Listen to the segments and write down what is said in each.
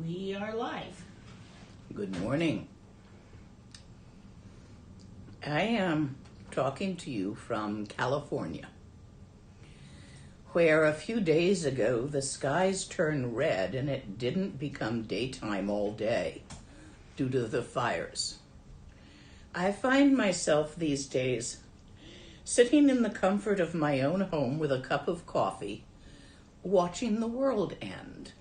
We are live. Good morning. I am talking to you from California, where a few days ago the skies turned red and it didn't become daytime all day due to the fires. I find myself these days sitting in the comfort of my own home with a cup of coffee, watching the world end.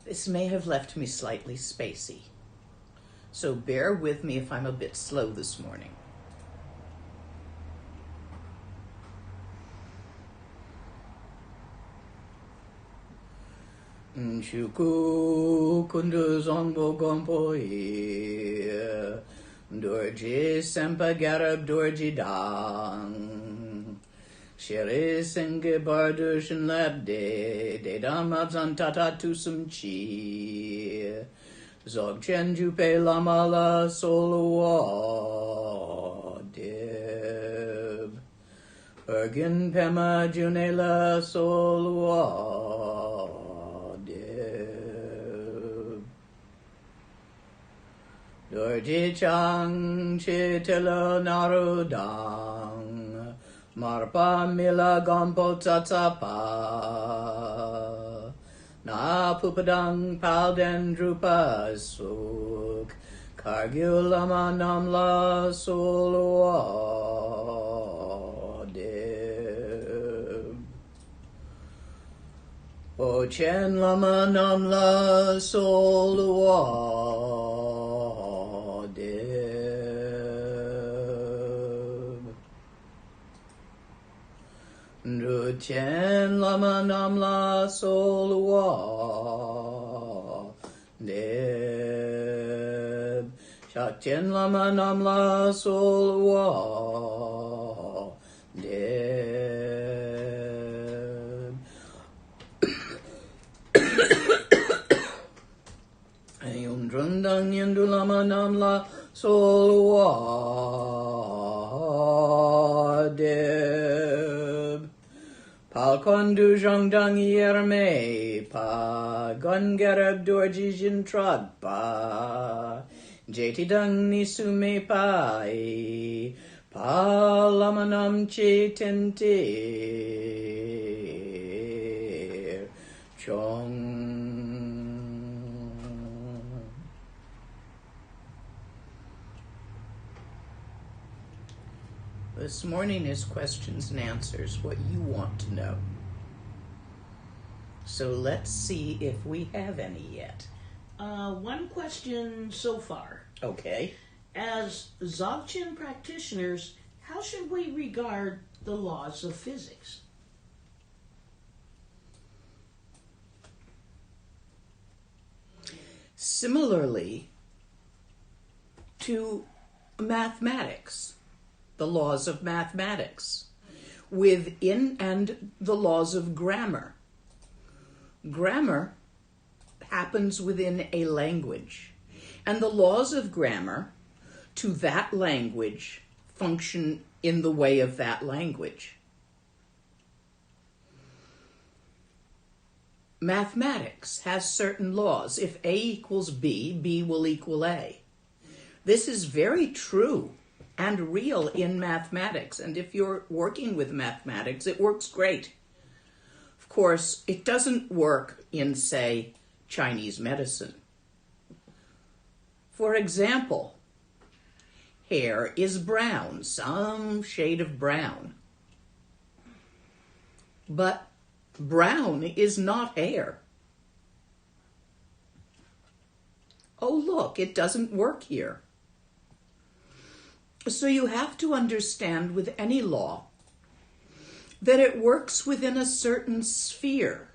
This may have left me slightly spacey, so bear with me if I'm a bit slow this morning. Shuku kundu zongbo gompo e dorji sempa garab dorji dang Shere senge bardu shin labde de dam abzan tata tusum chi zog chen jupe lamala solo deb ergin pema junela solo deb dorji chang chitela narudang Marpa mila gompo tsatsapa Na pupadang palden drupa suk Kargulama namla solo deb O chen lama namla solo deb Nru chen lama namla solwa deb Shak chen lama namla solwa deb Ayun drundang yendu lama namla solwa deb Palkondu zhongdang yerme pa gongarab dorji jin trod pa jeti dang nisume pai pa lamanam che tente chong. This morning is questions and answers, what you want to know. So let's see if we have any yet. One question so far. Okay. As Dzogchen practitioners, how should we regard the laws of physics? Similarly to mathematics, the laws of mathematics, within and the laws of grammar. Grammar happens within a language, and the laws of grammar to that language function in the way of that language. Mathematics has certain laws. If A equals B, B will equal A. This is very true and real in mathematics, and if you're working with mathematics, it works great. Of course, it doesn't work in, say, Chinese medicine. For example, hair is brown, some shade of brown. But brown is not hair. Oh, look, it doesn't work here. So you have to understand with any law that it works within a certain sphere.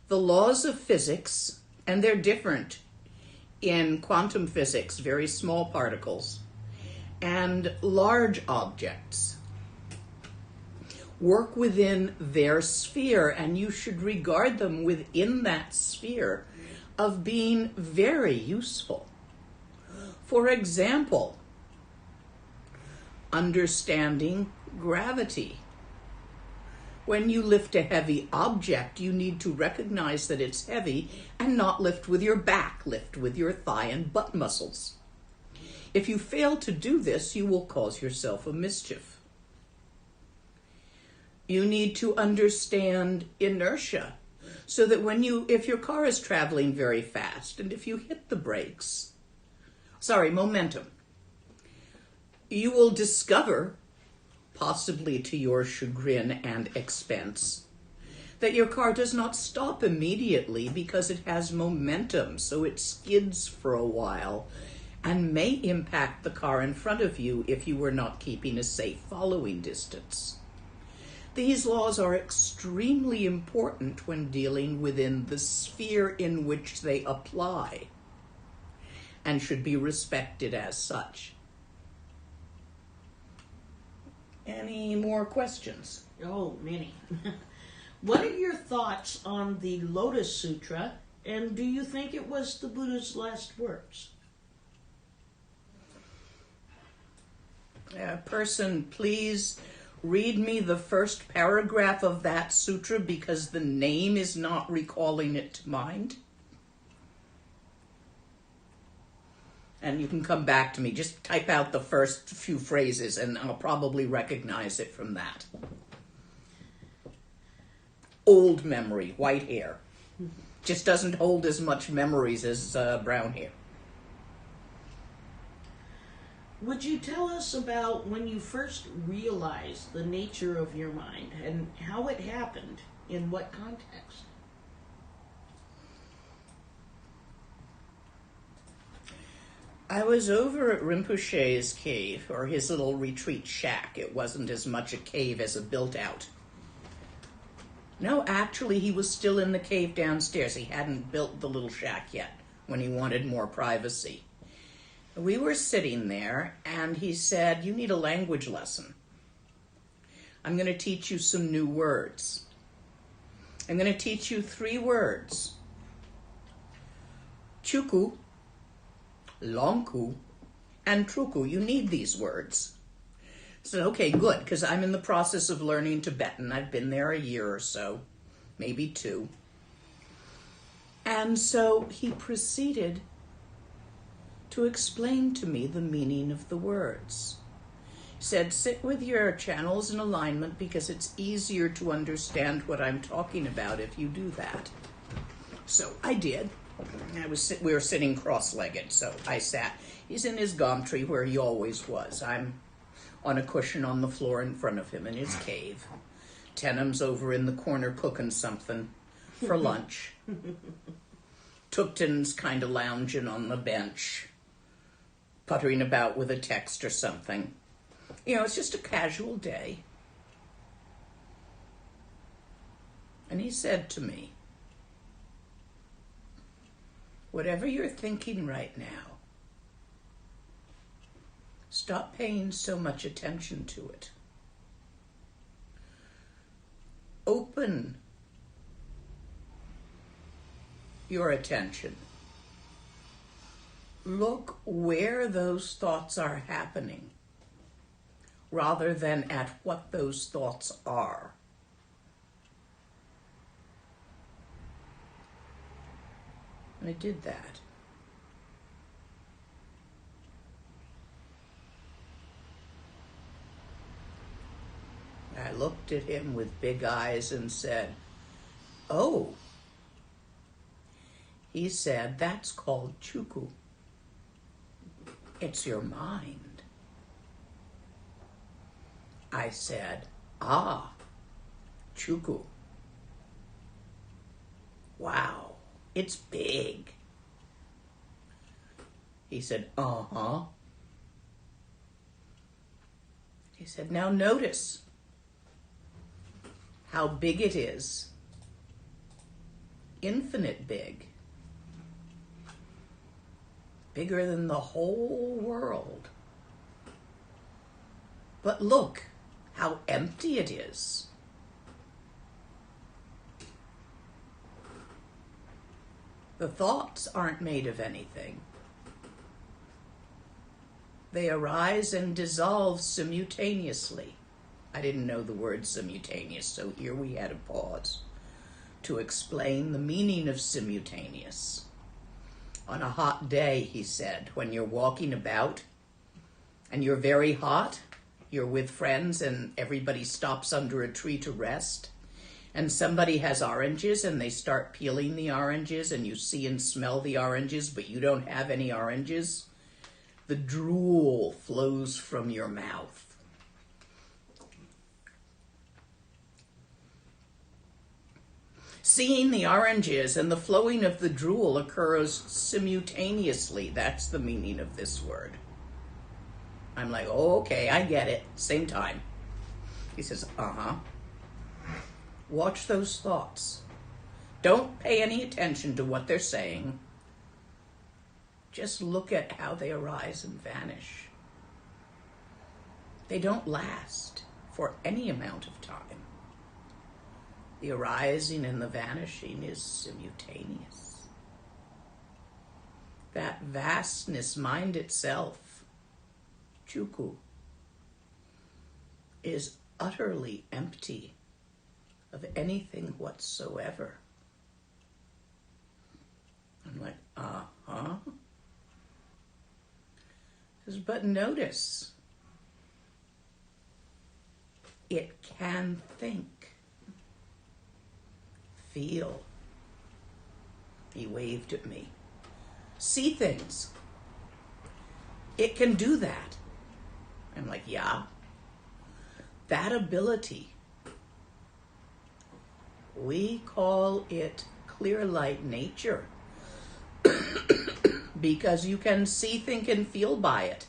The laws of physics, and they're different in quantum physics, very small particles, and large objects, work within their sphere, and you should regard them within that sphere of being very useful. For example, understanding gravity. When you lift a heavy object, you need to recognize that it's heavy and not lift with your back, lift with your thigh and butt muscles. If you fail to do this, you will cause yourself a mischief. You need to understand inertia, so that if your car is traveling very fast and if you hit the brakes, momentum, you will discover, possibly to your chagrin and expense, that your car does not stop immediately because it has momentum, so it skids for a while and may impact the car in front of you if you were not keeping a safe following distance. These laws are extremely important when dealing within the sphere in which they apply and should be respected as such. Any more questions? Oh, many. What are your thoughts on the Lotus Sutra, and do you think it was the Buddha's last words? Person, please read me the first paragraph of that sutra because the name is not recalling it to mind. And you can come back to me. Just type out the first few phrases and I'll probably recognize it from that. Old memory, white hair. Just doesn't hold as much memories as brown hair. Would you tell us about when you first realized the nature of your mind and how it happened, in what context? I was over at Rinpoche's cave, or his little retreat shack. It wasn't as much a cave as a built-out. No, actually, he was still in the cave downstairs. He hadn't built the little shack yet when he wanted more privacy. We were sitting there, and he said, "You need a language lesson. I'm going to teach you some new words. I'm going to teach you 3 words. Chuku, Lonku, and Truku. You need these words." I said, "Okay, good, because I'm in the process of learning Tibetan. I've been there a year or so, maybe 2. And so he proceeded to explain to me the meaning of the words. He said, "Sit with your channels in alignment because it's easier to understand what I'm talking about if you do that." So I did. We were sitting cross-legged, so I sat. He's in his gom tree where he always was. I'm on a cushion on the floor in front of him in his cave. Tenham's over in the corner cooking something for lunch. Tupton's kind of lounging on the bench, puttering about with a text or something. It's just a casual day. And he said to me, "Whatever you're thinking right now, stop paying so much attention to it. Open your attention. Look where those thoughts are happening, rather than at what those thoughts are." And I did that. I looked at him with big eyes and said, "Oh." He said, "That's called Chuku. It's your mind." I said, "Ah, Chuku. Wow, it's big." He said, "Uh-huh." He said, "Now notice how big it is. Infinite big. Bigger than the whole world. But look how empty it is. The thoughts aren't made of anything. They arise and dissolve simultaneously. I didn't know the word simultaneous, so here we had a pause to explain the meaning of simultaneous. On a hot day, he said, when you're walking about and you're very hot, you're with friends and everybody stops under a tree to rest, and somebody has oranges and they start peeling the oranges and you see and smell the oranges, but you don't have any oranges, the drool flows from your mouth. Seeing the oranges and the flowing of the drool occurs simultaneously. That's the meaning of this word. I'm like, oh, okay, I get it. Same time. He says, Watch those thoughts. Don't pay any attention to what they're saying. Just look at how they arise and vanish. They don't last for any amount of time. The arising and the vanishing is simultaneous. That vastness, mind itself, Chuku, is utterly empty of anything whatsoever. I'm like, But notice, it can think. Feel. He waved at me. See things. It can do that. I'm like, yeah. That ability, we call it clear light nature because you can see, think, and feel by it.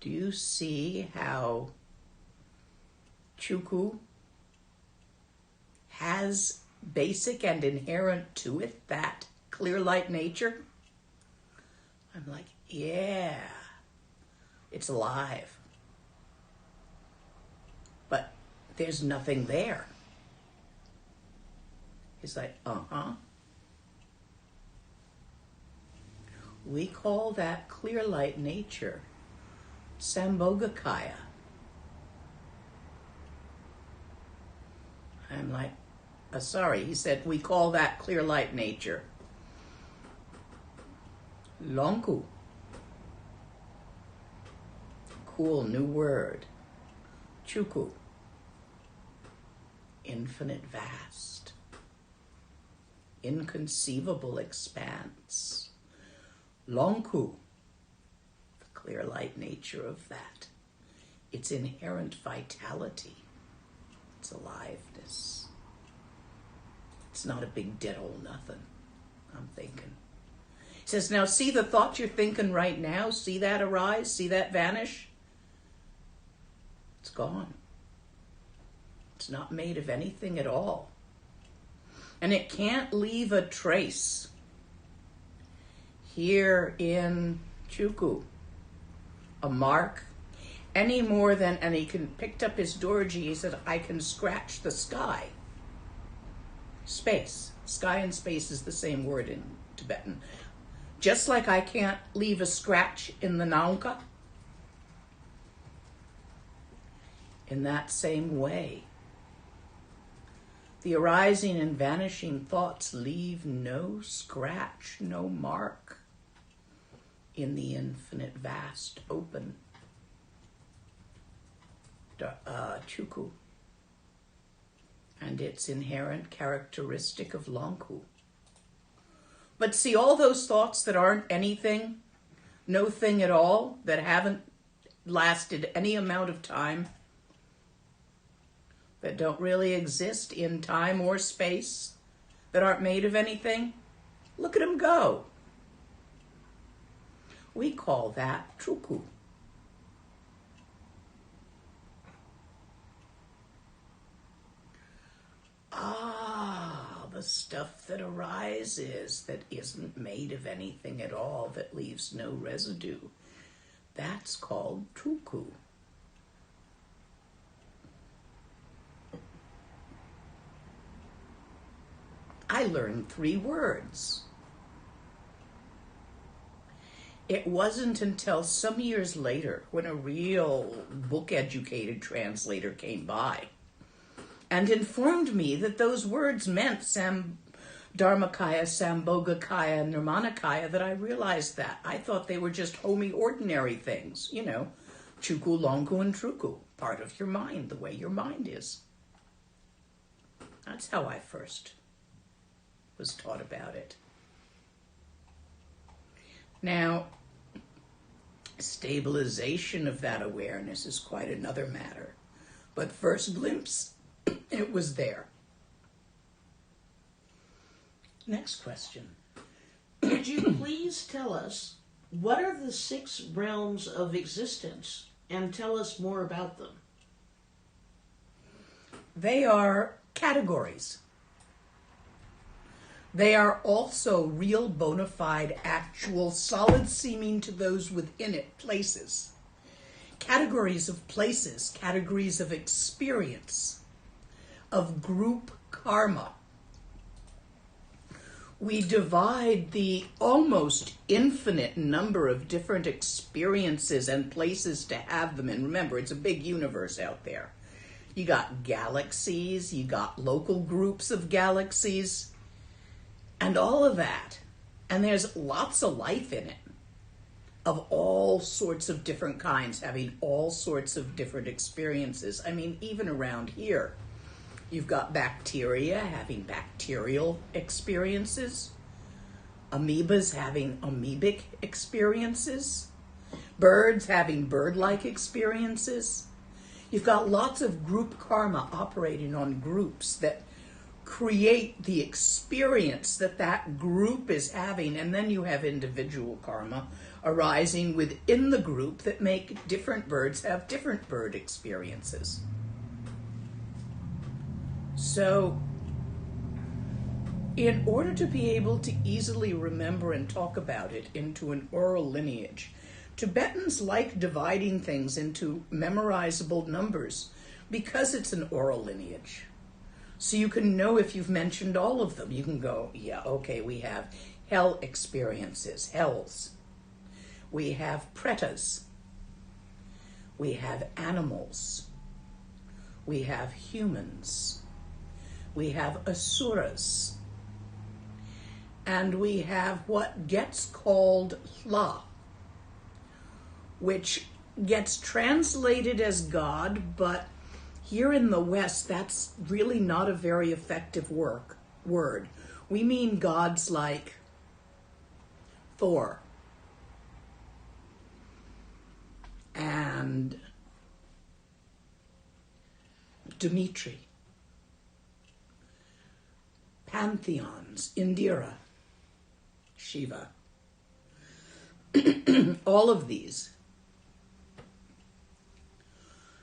Do you see how Chuku has basic and inherent to it that clear light nature? I'm like, yeah, it's alive. But there's nothing there. He's like, We call that clear light nature Sambhogakaya. I'm like, sorry, he said, we call that clear light nature Lonku. Cool, new word. Chuku. Infinite vast. Inconceivable expanse. Lonku. Clear light nature of that. Its inherent vitality. Its aliveness. It's not a big dead old nothing, I'm thinking. He says, now see the thought you're thinking right now? See that arise? See that vanish? It's gone. It's not made of anything at all. And it can't leave a trace here in Chuku. A mark, any more than, and he picked up his dorji, he said, I can scratch the sky. Space. Sky and space is the same word in Tibetan. Just like I can't leave a scratch in the Naunka, in that same way, the arising and vanishing thoughts leave no scratch, no mark in the infinite, vast, open Chuku, and its inherent characteristic of Lonku. But see, all those thoughts that aren't anything, no thing at all, that haven't lasted any amount of time, that don't really exist in time or space, that aren't made of anything, look at them go. We call that Chuku. The stuff that arises that isn't made of anything at all, that leaves no residue, that's called Chuku. I learned 3 words. It wasn't until some years later when a real book-educated translator came by and informed me that those words meant Dharmakaya, Sambhogakaya, and Nirmanakaya that I realized that. I thought they were just homey, ordinary things, Chuku, Longu, and Truku, part of your mind, the way your mind is. That's how I first was taught about it. Now, stabilization of that awareness is quite another matter. But first glimpse, it was there. Next question. Would you please tell us, what are the 6 realms of existence, and tell us more about them? They are categories. They are also real, bona fide, actual, solid seeming to those within it places. Categories of places, categories of experience, of group karma. We divide the almost infinite number of different experiences and places to have them in. Remember, it's a big universe out there. You got galaxies, you got local groups of galaxies, and all of that. And there's lots of life in it, of all sorts of different kinds, having all sorts of different experiences. I mean, even around here, you've got bacteria having bacterial experiences, amoebas having amoebic experiences, birds having bird-like experiences. You've got lots of group karma operating on groups that create the experience that that group is having, and then you have individual karma arising within the group that make different birds have different bird experiences. So, in order to be able to easily remember and talk about it into an oral lineage, Tibetans like dividing things into memorizable numbers because it's an oral lineage. So you can know if you've mentioned all of them. You can go, yeah, okay, we have hell experiences, hells. We have pretas. We have animals. We have humans. We have asuras. And we have what gets called hla, which gets translated as God, but here in the West, that's really not a very effective word. We mean gods like Thor and Dimitri, pantheons, Indira, Shiva, all of these.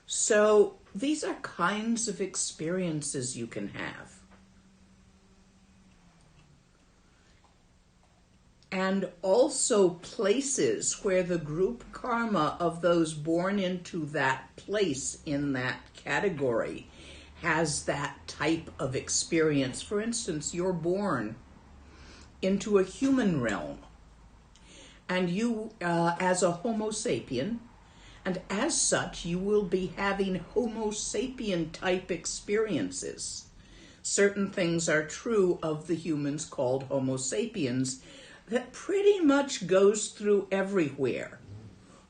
So these are kinds of experiences you can have. And also places where the group karma of those born into that place in that category has that type of experience. For instance, you're born into a human realm, and you, as a Homo sapien, and as such, you will be having Homo sapien type experiences. Certain things are true of the humans called Homo sapiens that pretty much goes through everywhere.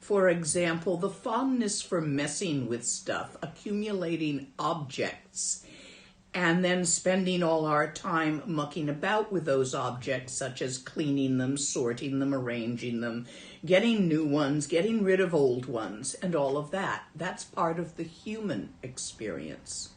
For example, the fondness for messing with stuff, accumulating objects, and then spending all our time mucking about with those objects, such as cleaning them, sorting them, arranging them, getting new ones, getting rid of old ones, and all of that. That's part of the human experience.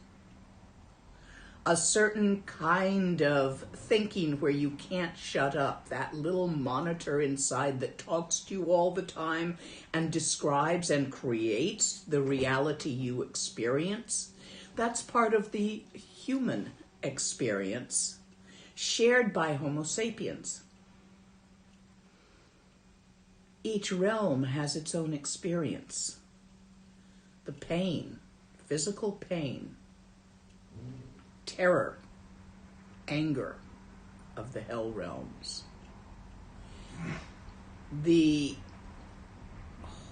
A certain kind of thinking where you can't shut up, that little monitor inside that talks to you all the time and describes and creates the reality you experience. That's part of the human experience shared by Homo sapiens. Each realm has its own experience. The pain, physical pain, terror, anger of the hell realms. The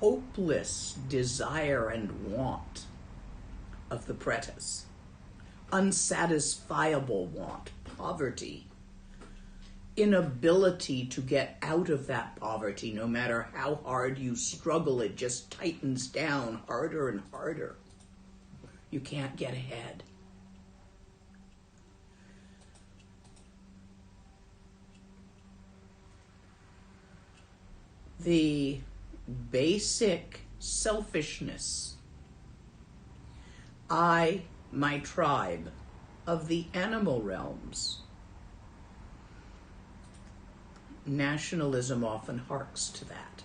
hopeless desire and want of the pretas, unsatisfiable want, poverty, inability to get out of that poverty. No matter how hard you struggle, it just tightens down harder and harder. You can't get ahead. The basic selfishness, I, my tribe, of the animal realms. Nationalism often harks to that.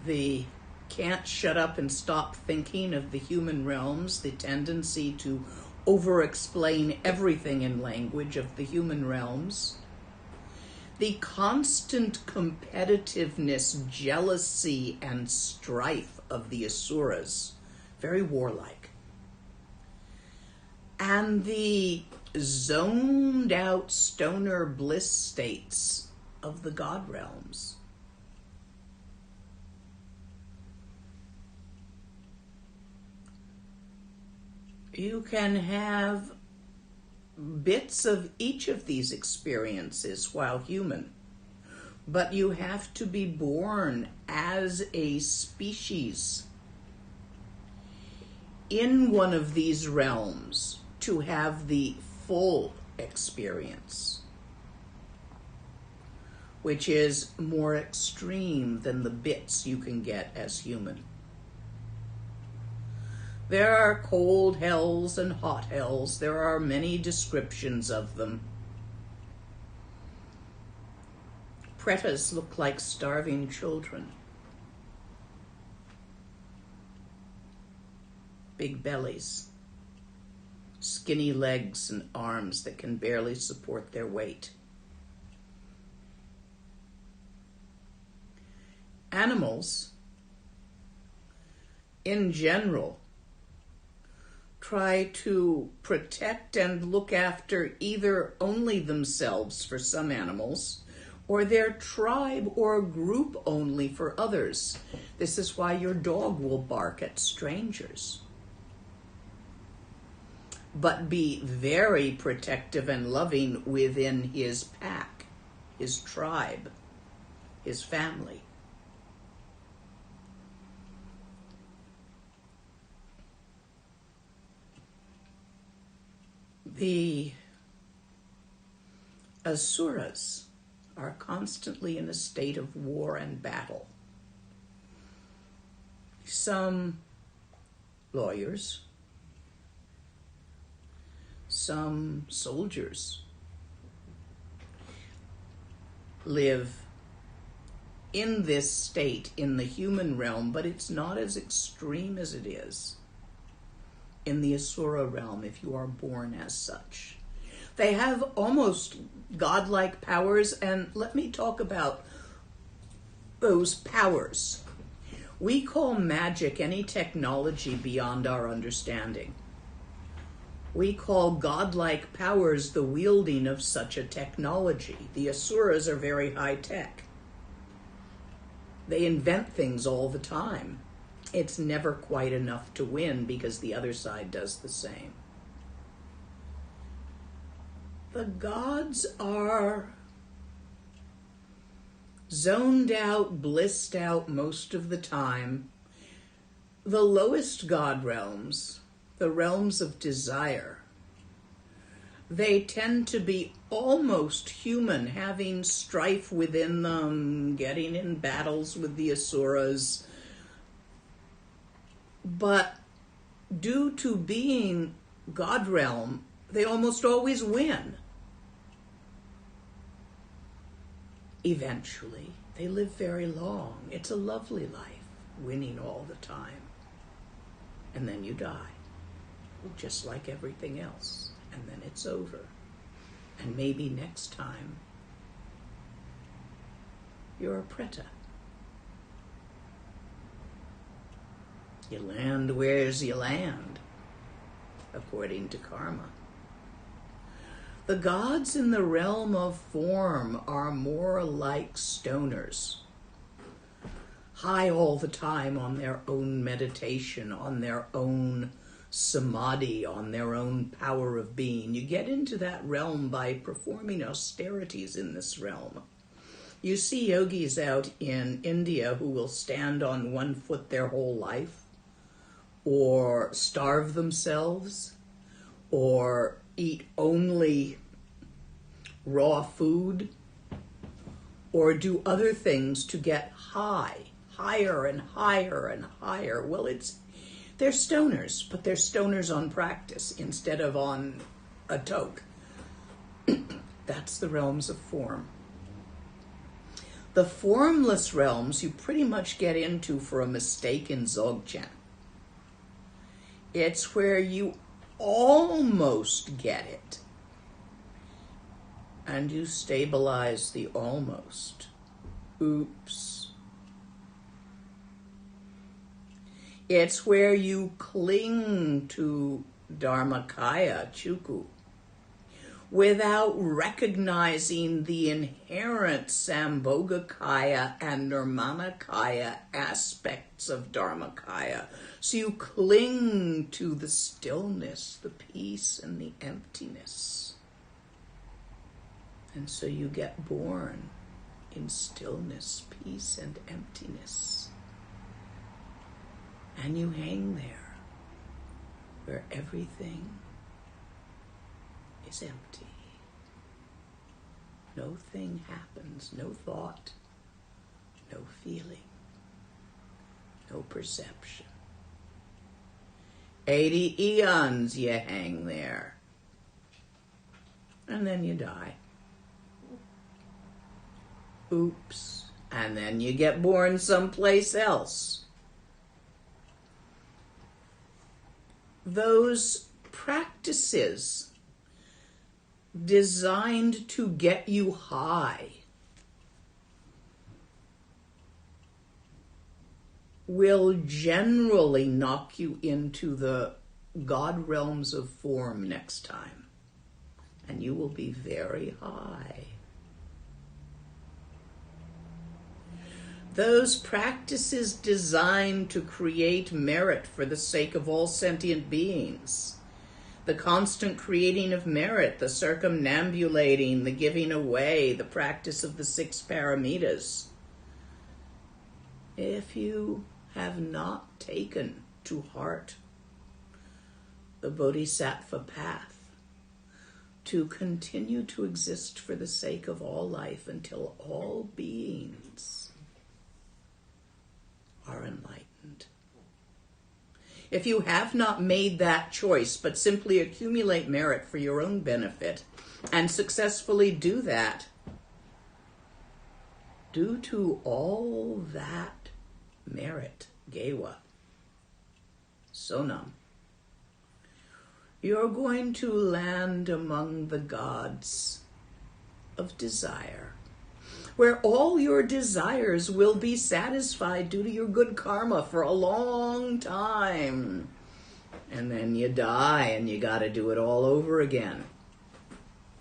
The can't shut up and stop thinking of the human realms, the tendency to over-explain everything in language of the human realms, the constant competitiveness, jealousy, and strife of the asuras, very warlike, and the zoned out stoner bliss states of the god realms. You can have bits of each of these experiences while human, but you have to be born as a species in one of these realms to have the full experience, which is more extreme than the bits you can get as human. There are cold hells and hot hells. There are many descriptions of them. Pretas look like starving children. Big bellies, skinny legs and arms that can barely support their weight. Animals, in general, try to protect and look after either only themselves for some animals, or their tribe or group only for others. This is why your dog will bark at strangers, but be very protective and loving within his pack, his tribe, his family. The asuras are constantly in a state of war and battle. Some lawyers, some soldiers live in this state in the human realm, but it's not as extreme as it is in the asura realm if you are born as such. They have almost godlike powers, and let me talk about those powers. We call magic any technology beyond our understanding. We call godlike powers the wielding of such a technology. The asuras are very high tech. They invent things all the time. It's never quite enough to win because the other side does the same. The gods are zoned out, blissed out most of the time. The lowest god realms, the realms of desire, they tend to be almost human, having strife within them, getting in battles with the asuras. But due to being God realm, they almost always win. Eventually, they live very long. It's a lovely life, winning all the time. And then you die, just like everything else. And then it's over. And maybe next time, you're a preta. You land where's you land, according to karma. The gods in the realm of form are more like stoners, high all the time on their own meditation, on their own samadhi, on their own power of being. You get into that realm by performing austerities in this realm. You see yogis out in India who will stand on one foot their whole life, or starve themselves, or eat only raw food, or do other things to get higher and higher and higher. Well, they're stoners, but they're stoners on practice instead of on a toke. That's the realms of form. The formless realms you pretty much get into for a mistake in Dzogchen. It's where you almost get it, and you stabilize the almost. Oops. It's where you cling to Dharmakaya, Chuku, without recognizing the inherent Sambhogakaya and Nirmanakaya aspects of Dharmakaya. So you cling to the stillness, the peace, and the emptiness. And so you get born in stillness, peace, and emptiness. And you hang there where everything is empty. No thing happens, no thought, no feeling, no perception. 80 eons you hang there. And then you die. Oops. And then you get born someplace else. Those practices designed to get you high will generally knock you into the God realms of form next time, and you will be very high. Those practices designed to create merit for the sake of all sentient beings, the constant creating of merit, the circumambulating, the giving away, the practice of the 6 paramitas. If you have not taken to heart the Bodhisattva path, to continue to exist for the sake of all life until all beings are enlightened. If you have not made that choice, but simply accumulate merit for your own benefit, and successfully do that, due to all that merit, Gewa, Sonam, you're going to land among the gods of desire, where all your desires will be satisfied due to your good karma for a long time. And then you die and you got to do it all over again.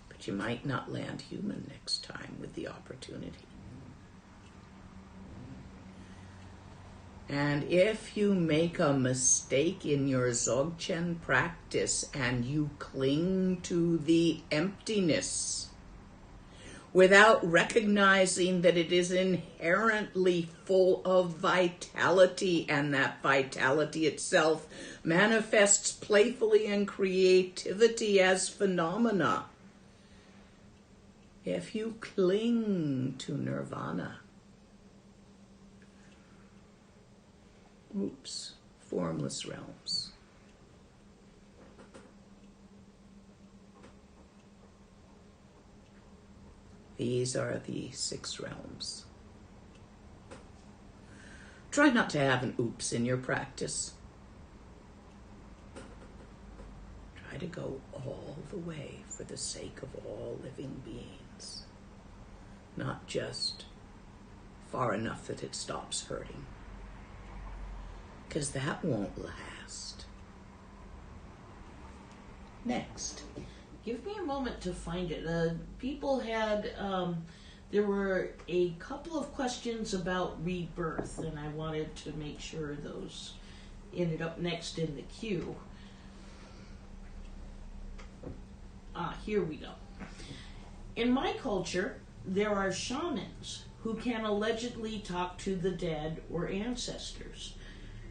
But you might not land human next time with the opportunity. And if you make a mistake in your Dzogchen practice and you cling to the emptiness without recognizing that it is inherently full of vitality, and that vitality itself manifests playfully in creativity as phenomena. If you cling to nirvana, formless realms, these are the 6 realms. Try not to have an oops in your practice. Try to go all the way for the sake of all living beings, not just far enough that it stops hurting, because that won't last. Next. Give me a moment to find it. People had, there were a couple of questions about rebirth, and I wanted to make sure those ended up next in the queue. Here we go. In my culture, there are shamans who can allegedly talk to the dead or ancestors.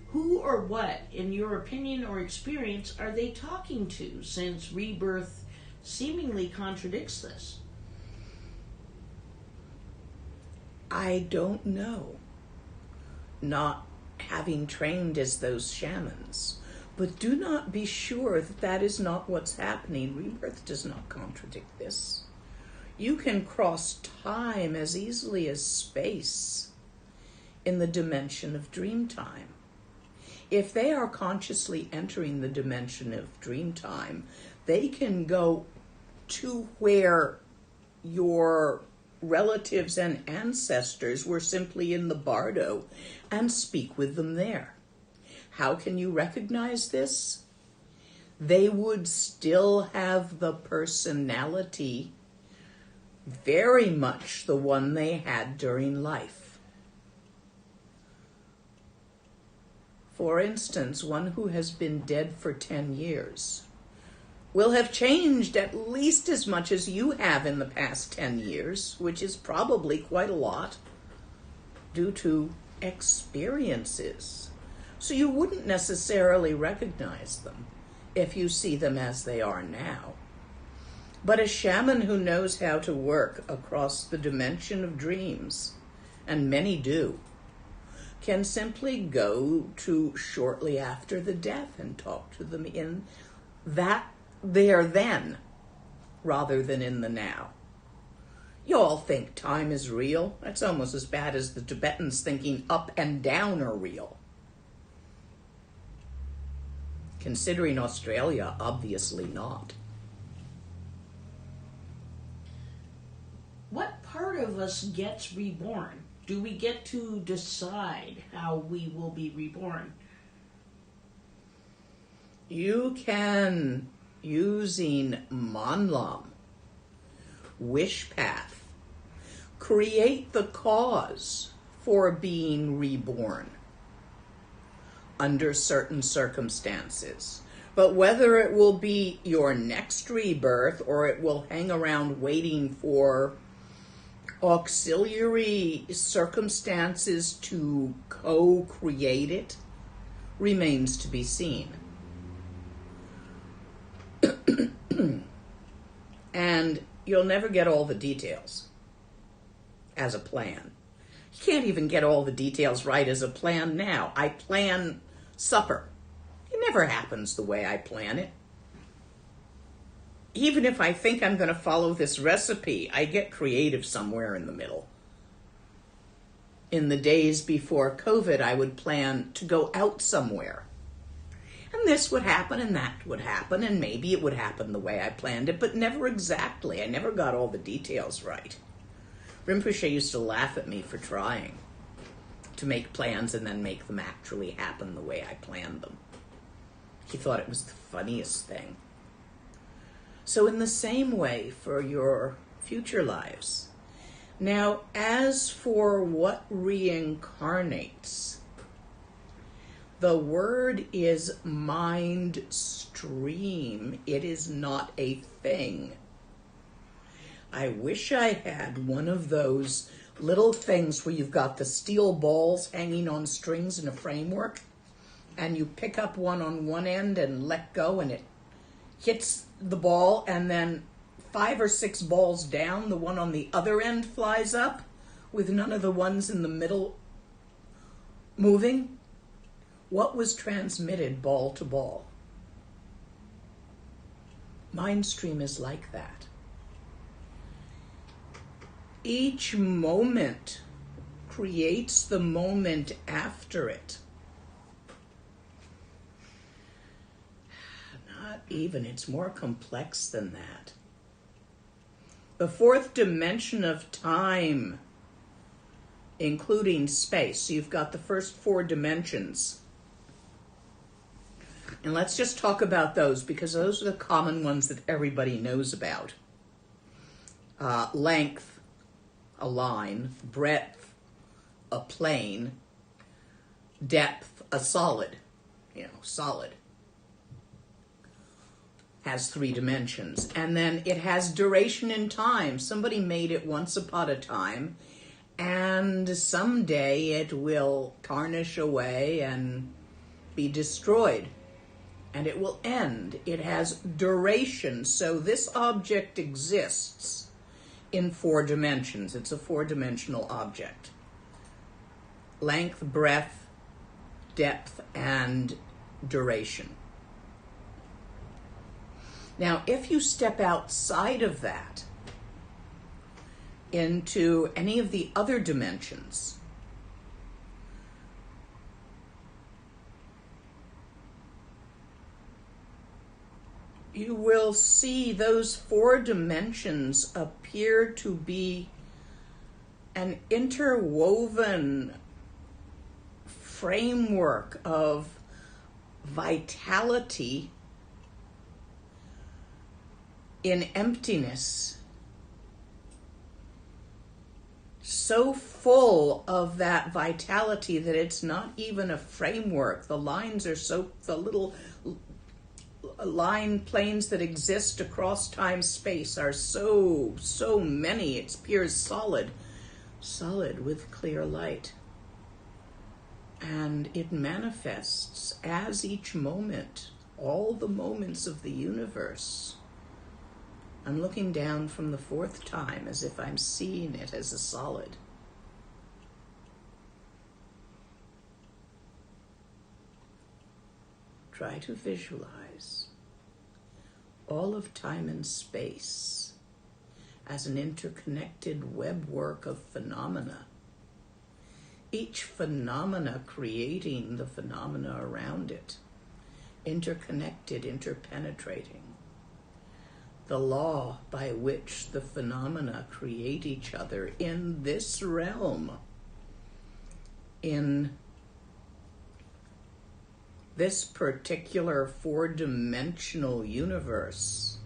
Who or what, in your opinion or experience, are they talking to, since rebirth seemingly contradicts this? I don't know. Not having trained as those shamans. But do not be sure that that is not what's happening. Rebirth does not contradict this. You can cross time as easily as space in the dimension of dream time. If they are consciously entering the dimension of dream time, they can go to where your relatives and ancestors were simply in the bardo and speak with them there. How can you recognize this? They would still have the personality, very much the one they had during life. For instance, one who has been dead for 10 years will have changed at least as much as you have in the past 10 years, which is probably quite a lot due to experiences. So you wouldn't necessarily recognize them if you see them as they are now. But a shaman who knows how to work across the dimension of dreams, and many do, can simply go to shortly after the death and talk to them in that there then, rather than in the now. You all think time is real? That's almost as bad as the Tibetans thinking up and down are real. Considering Australia, obviously not. What part of us gets reborn? Do we get to decide how we will be reborn? You can, using Manlam, wish path, create the cause for being reborn under certain circumstances. But whether it will be your next rebirth or it will hang around waiting for auxiliary circumstances to co-create it remains to be seen. And you'll never get all the details as a plan. You can't even get all the details right as a plan now. I plan supper. It never happens the way I plan it. Even if I think I'm going to follow this recipe, I get creative somewhere in the middle. In the days before COVID, I would plan to go out somewhere. And this would happen and that would happen, and maybe it would happen the way I planned it, but never exactly. I never got all the details right. Rinpoche used to laugh at me for trying to make plans and then make them actually happen the way I planned them. He thought it was the funniest thing. So in the same way for your future lives. Now, as for what reincarnates, the word is mind stream. It is not a thing. I wish I had one of those little things where you've got the steel balls hanging on strings in a framework, and you pick up one on one end and let go, and it hits the ball, and then 5 or 6 balls down, the one on the other end flies up with none of the ones in the middle moving. What was transmitted ball to ball? Mind stream is like that. Each moment creates the moment after it. Not even, it's more complex than that. The 4th dimension of time, including space. So you've got the first 4 dimensions. And let's just talk about those, because those are the common ones that everybody knows about. Length, a line. Breadth, a plane. Depth, a solid. Solid. Has 3 dimensions. And then it has duration in time. Somebody made it once upon a time, and someday it will tarnish away and be destroyed. And it will end. It has duration. So this object exists in 4 dimensions. It's a 4-dimensional object. Length, breadth, depth, and duration. Now, if you step outside of that into any of the other dimensions, you will see those 4 dimensions appear to be an interwoven framework of vitality in emptiness, so full of that vitality that it's not even a framework. The lines are the little line planes that exist across time space are so many. It's pure solid with clear light. And it manifests as each moment, all the moments of the universe. I'm looking down from the 4th time as if I'm seeing it as a solid. Try to visualize all of time and space as an interconnected webwork of phenomena. Each phenomena creating the phenomena around it. Interconnected, interpenetrating. The law by which the phenomena create each other in this realm, in this particular 4-dimensional universe,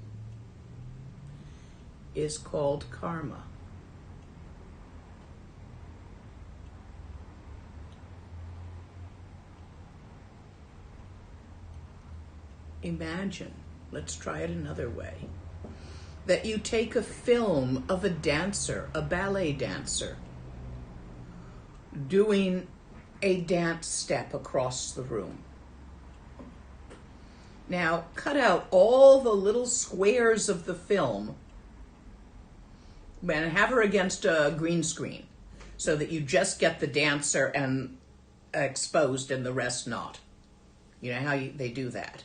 is called karma. Imagine, let's try it another way, that you take a film of a dancer, a ballet dancer, doing a dance step across the room. Now, cut out all the little squares of the film and have her against a green screen so that you just get the dancer and exposed and the rest not. You know how they do that.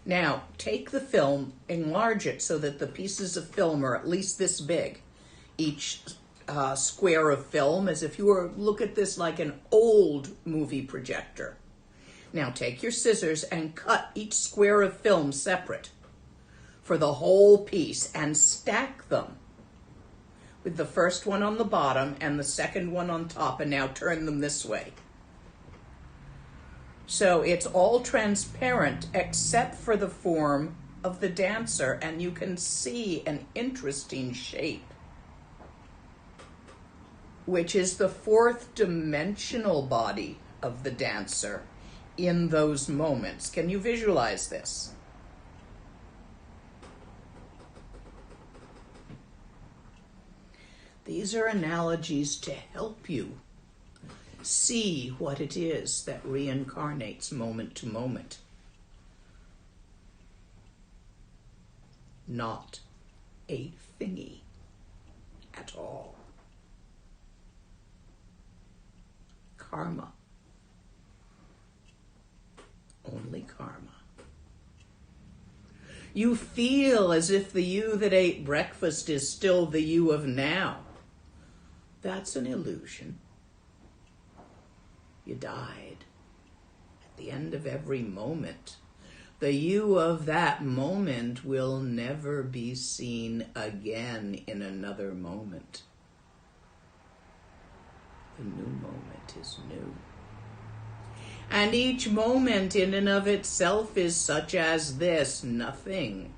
Now, take the film, enlarge it so that the pieces of film are at least this big. Each square of film, as if you were, look at this like an old movie projector. Now, take your scissors and cut each square of film separate for the whole piece and stack them with the first one on the bottom and the second one on top, and now turn them this way. So it's all transparent except for the form of the dancer, and you can see an interesting shape, which is the 4th dimensional body of the dancer in those moments. Can you visualize this? These are analogies to help you see what it is that reincarnates moment to moment. Not a thingy at all. Karma. Only karma. You feel as if the you that ate breakfast is still the you of now. That's an illusion. You died. At the end of every moment, the you of that moment will never be seen again in another moment. The new moment is new. And each moment in and of itself is such as this. Nothing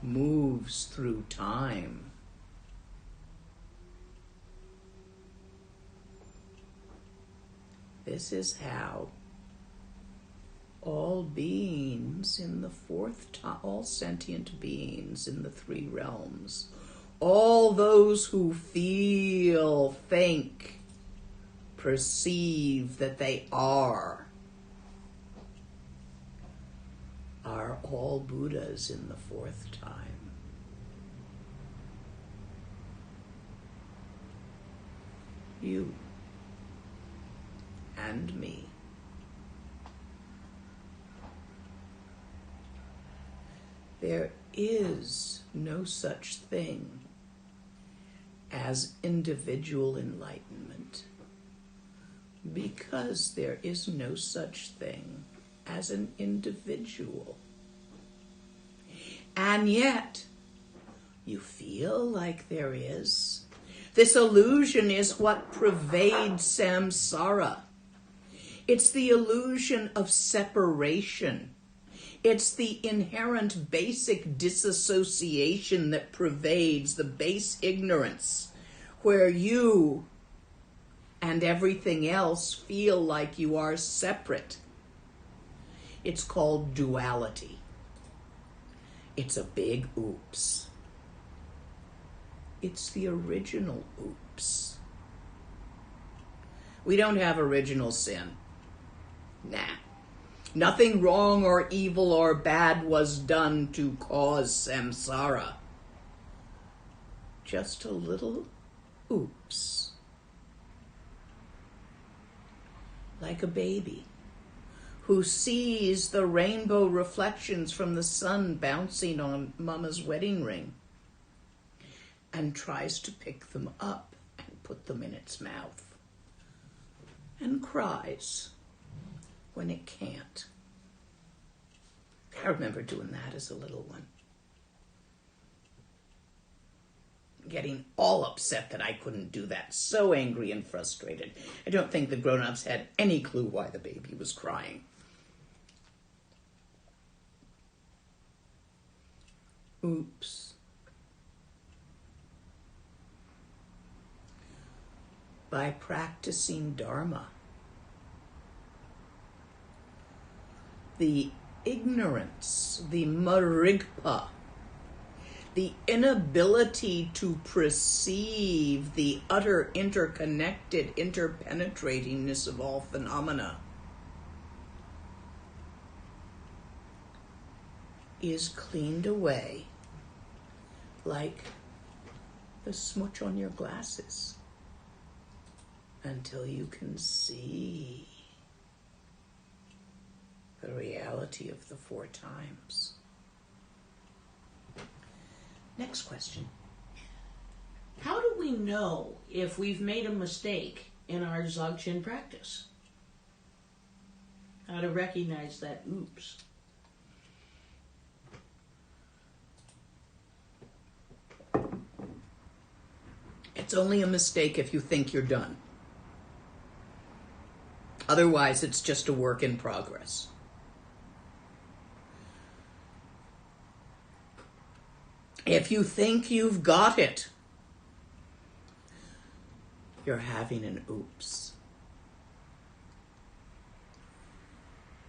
moves through time. This is how all beings in the all sentient beings in the three realms, all those who feel, think, perceive that they are all Buddhas in the fourth time. You and me. There is no such thing as individual enlightenment, because there is no such thing as an individual. And yet, you feel like there is. This illusion is what pervades samsara. It's the illusion of separation. It's the inherent basic disassociation that pervades the base ignorance, where you and everything else feel like you are separate. It's called duality. It's a big oops. It's the original oops. We don't have original sin. Nah. Nothing wrong or evil or bad was done to cause samsara. Just a little oops. Like a baby who sees the rainbow reflections from the sun bouncing on Mama's wedding ring and tries to pick them up and put them in its mouth and cries when it can't. I remember doing that as a little one. Getting all upset that I couldn't do that, so angry and frustrated. I don't think the grown-ups had any clue why the baby was crying. Oops. By practicing Dharma, the ignorance, the marigpa, the inability to perceive the utter interconnected interpenetratingness of all phenomena is cleaned away like the smudge on your glasses until you can see the reality of the four times. Next question. How do we know if we've made a mistake in our Dzogchen practice? How to recognize that oops? It's only a mistake if you think you're done. Otherwise, it's just a work in progress. If you think you've got it, you're having an oops.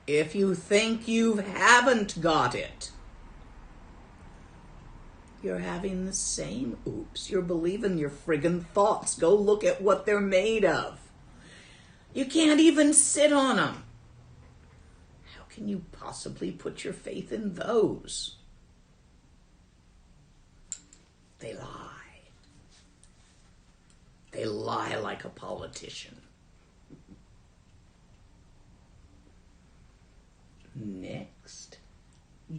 If you think you haven't got it, you're having the same oops. You're believing your friggin' thoughts. Go look at what they're made of. You can't even sit on them. How can you possibly put your faith in those? They lie. They lie like a politician. Next.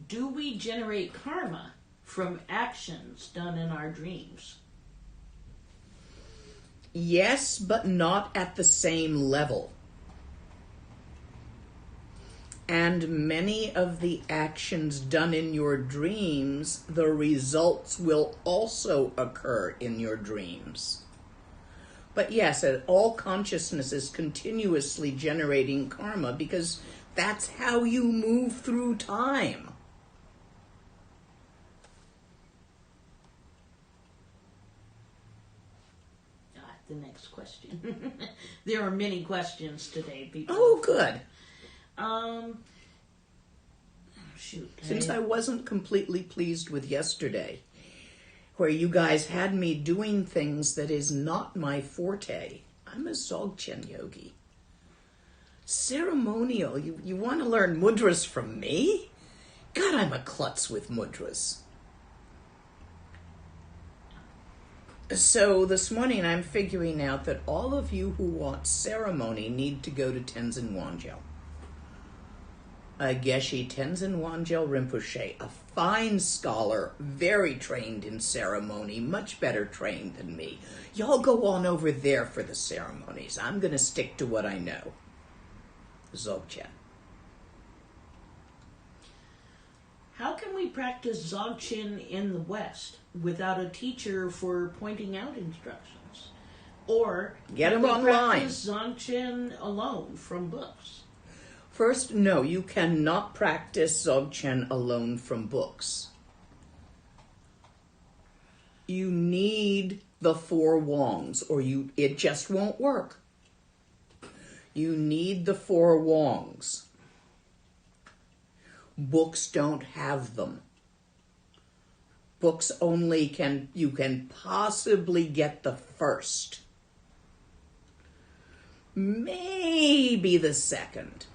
Do we generate karma from actions done in our dreams? Yes, but not at the same level. And many of the actions done in your dreams, the results will also occur in your dreams. But yes, all consciousness is continuously generating karma because that's how you move through time. The next question. There are many questions today, people. Oh, good. Shoot. Since I wasn't completely pleased with yesterday, where you guys had me doing things that is not my forte, I'm a Dzogchen yogi. Ceremonial. You want to learn mudras from me? God, I'm a klutz with mudras. So this morning I'm figuring out that all of you who want ceremony need to go to Tenzin Wangyal. Geshe Tenzin Wangyal Rinpoche, a fine scholar, very trained in ceremony, much better trained than me. Y'all go on over there for the ceremonies. I'm going to stick to what I know. Dzogchen. How can we practice Dzogchen in the West without a teacher for pointing out instructions? Or get them online. Practice Dzogchen alone from books? First, no, you cannot practice Dzogchen alone from books. You need the four Wongs, or it just won't work. You need the four Wongs. Books don't have them. Books only you can possibly get the first. Maybe the second.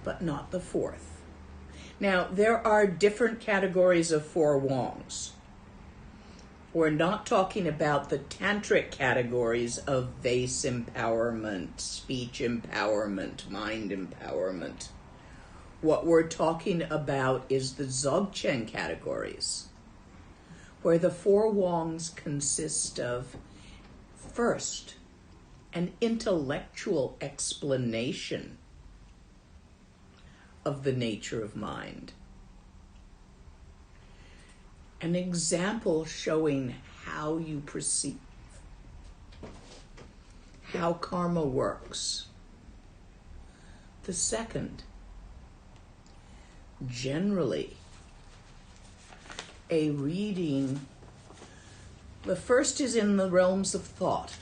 But not the fourth. Now, there are different categories of four Wongs. We're not talking about the tantric categories of vase empowerment, speech empowerment, mind empowerment. What we're talking about is the Dzogchen categories, where the four Wongs consist of, first, an intellectual explanation of the nature of mind. An example showing how you perceive, how karma works. The second, generally, a reading. The first is in the realms of thought.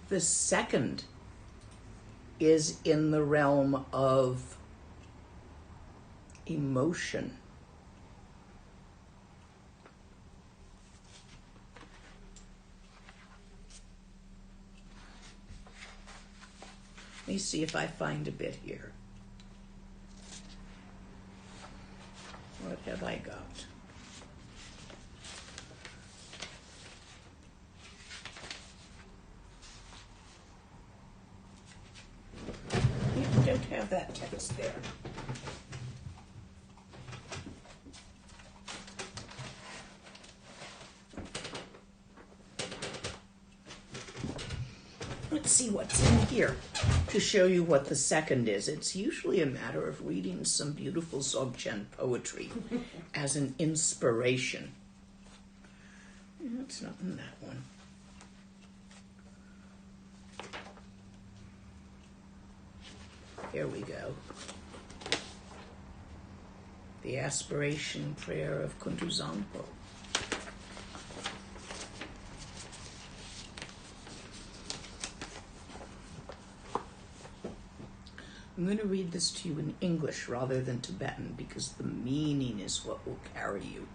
The second is in the realm of emotion. Let me see if I find a bit here. What have I got? You don't have that text there. Let's see what's in here to show you what the second is. It's usually a matter of reading some beautiful Dzogchen poetry as an inspiration. It's not in that one. Here we go. The Aspiration Prayer of Kuntuzangpo. I'm going to read this to you in English rather than Tibetan because the meaning is what will carry you.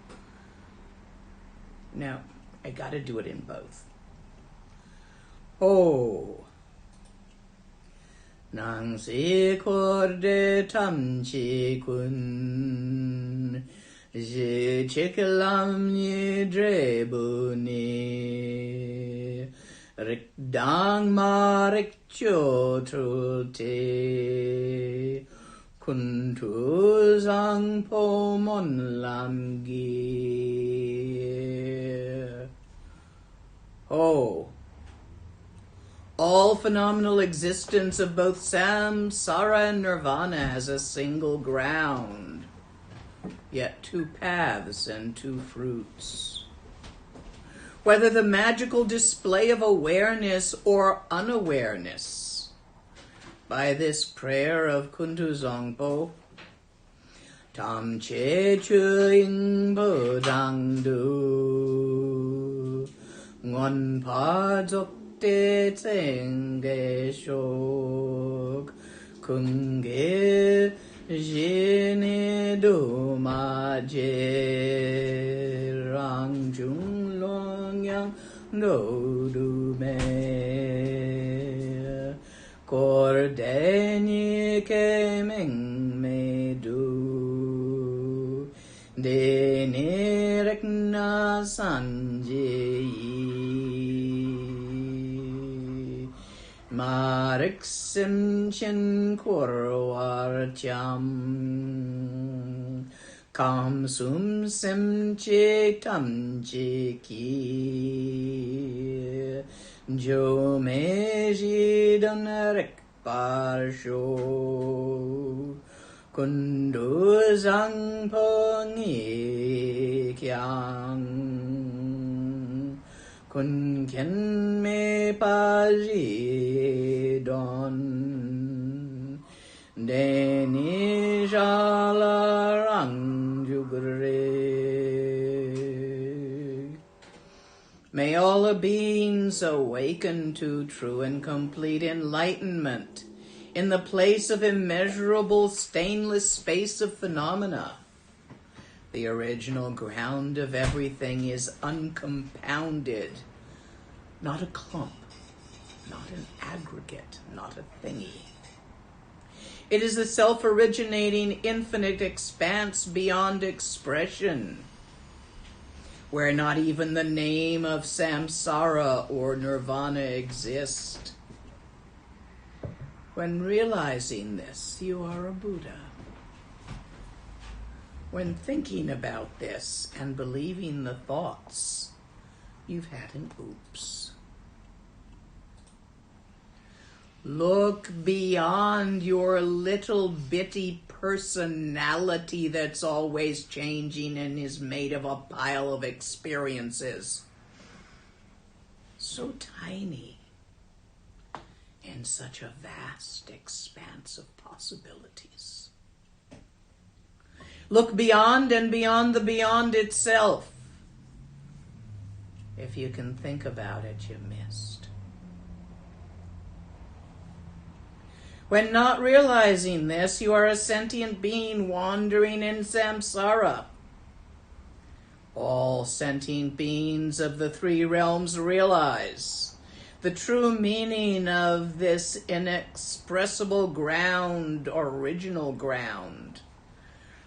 Now, I got to do it in both. Oh. Nang si korde tam chi kun je chikalam ni drebu ni rik dang ma rik cho tru te kun tu zang po mon lam gi. Oh. All phenomenal existence of both samsara and nirvana has a single ground, yet two paths and two fruits. whether the magical display of awareness or unawareness. By this prayer of Kuntu Zongpo, Tam che chuing bo dang du ngon pa dzok te tseng ge shok kung ge jine do ma je rang jung long yang do du me kor de ni ke meng me du de ne rek na san je ma rek sim chen kor war cham kam sum sim che tam che ki jo me ji don rek par sho kundu zang po ngi kyang kun ken me pa ji don de ni jala rang jugre. May all the beings awaken to true and complete enlightenment in the place of immeasurable stainless space of phenomena. The original ground of everything is uncompounded, not a clump, not an aggregate, not a thingy. It is the self-originating infinite expanse beyond expression, where not even the name of samsara or nirvana exist. When realizing this, you are a Buddha. When thinking about this and believing the thoughts, you've had an oops. Look beyond your little bitty personality that's always changing and is made of a pile of experiences. So tiny in such a vast expanse of possibilities. Look beyond and beyond the beyond itself. If you can think about it, you missed. When not realizing this, you are a sentient being wandering in samsara. All sentient beings of the three realms realize the true meaning of this inexpressible ground, original ground.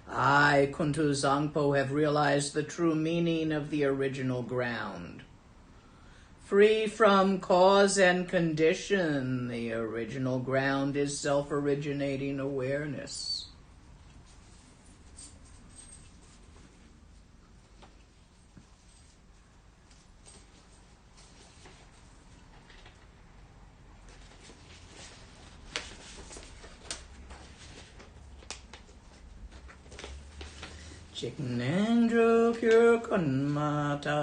I, Kuntu Zangpo, have realized the true meaning of the original ground. Free from cause and condition, the original ground is self-originating awareness. Chiknandro kyo konmata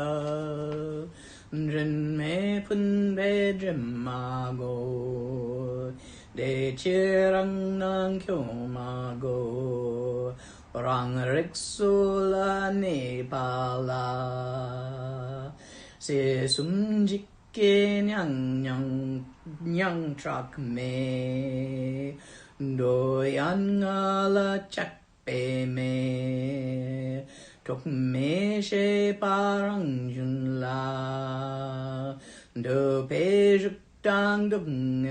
Dren me pun be mago de chirang nang kyo mago rang rexula ne pala se sum jikke nyang nyang nyang trak me do yan ngala chak pe me Tok me she parang jun la Do pe juk tang dung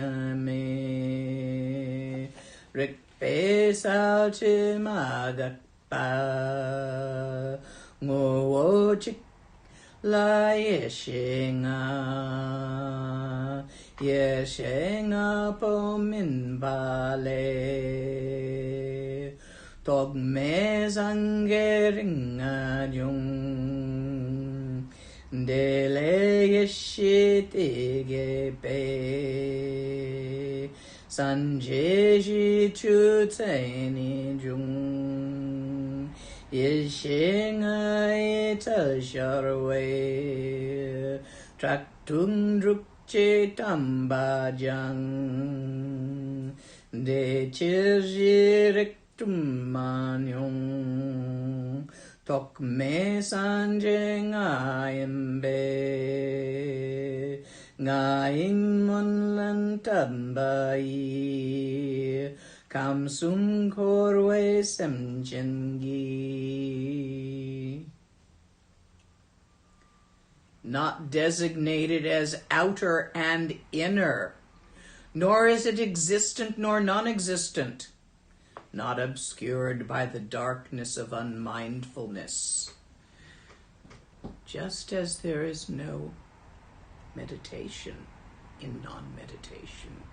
me Rik pe sao che ma gak pa Ngo wo chik la ye she nga po min ba le Tog me zange ringa jung De le yeshe te ge pe San je ji chu tse ni jung Yeshengai tasharwe traktung drukche tambajang de chirjirektum manyong tok me sanje ngayembe ngaying monlan tambai kamsung korwe semjengi. Not designated as outer and inner, nor is it existent nor non-existent, not obscured by the darkness of unmindfulness, just as there is no meditation in non-meditation.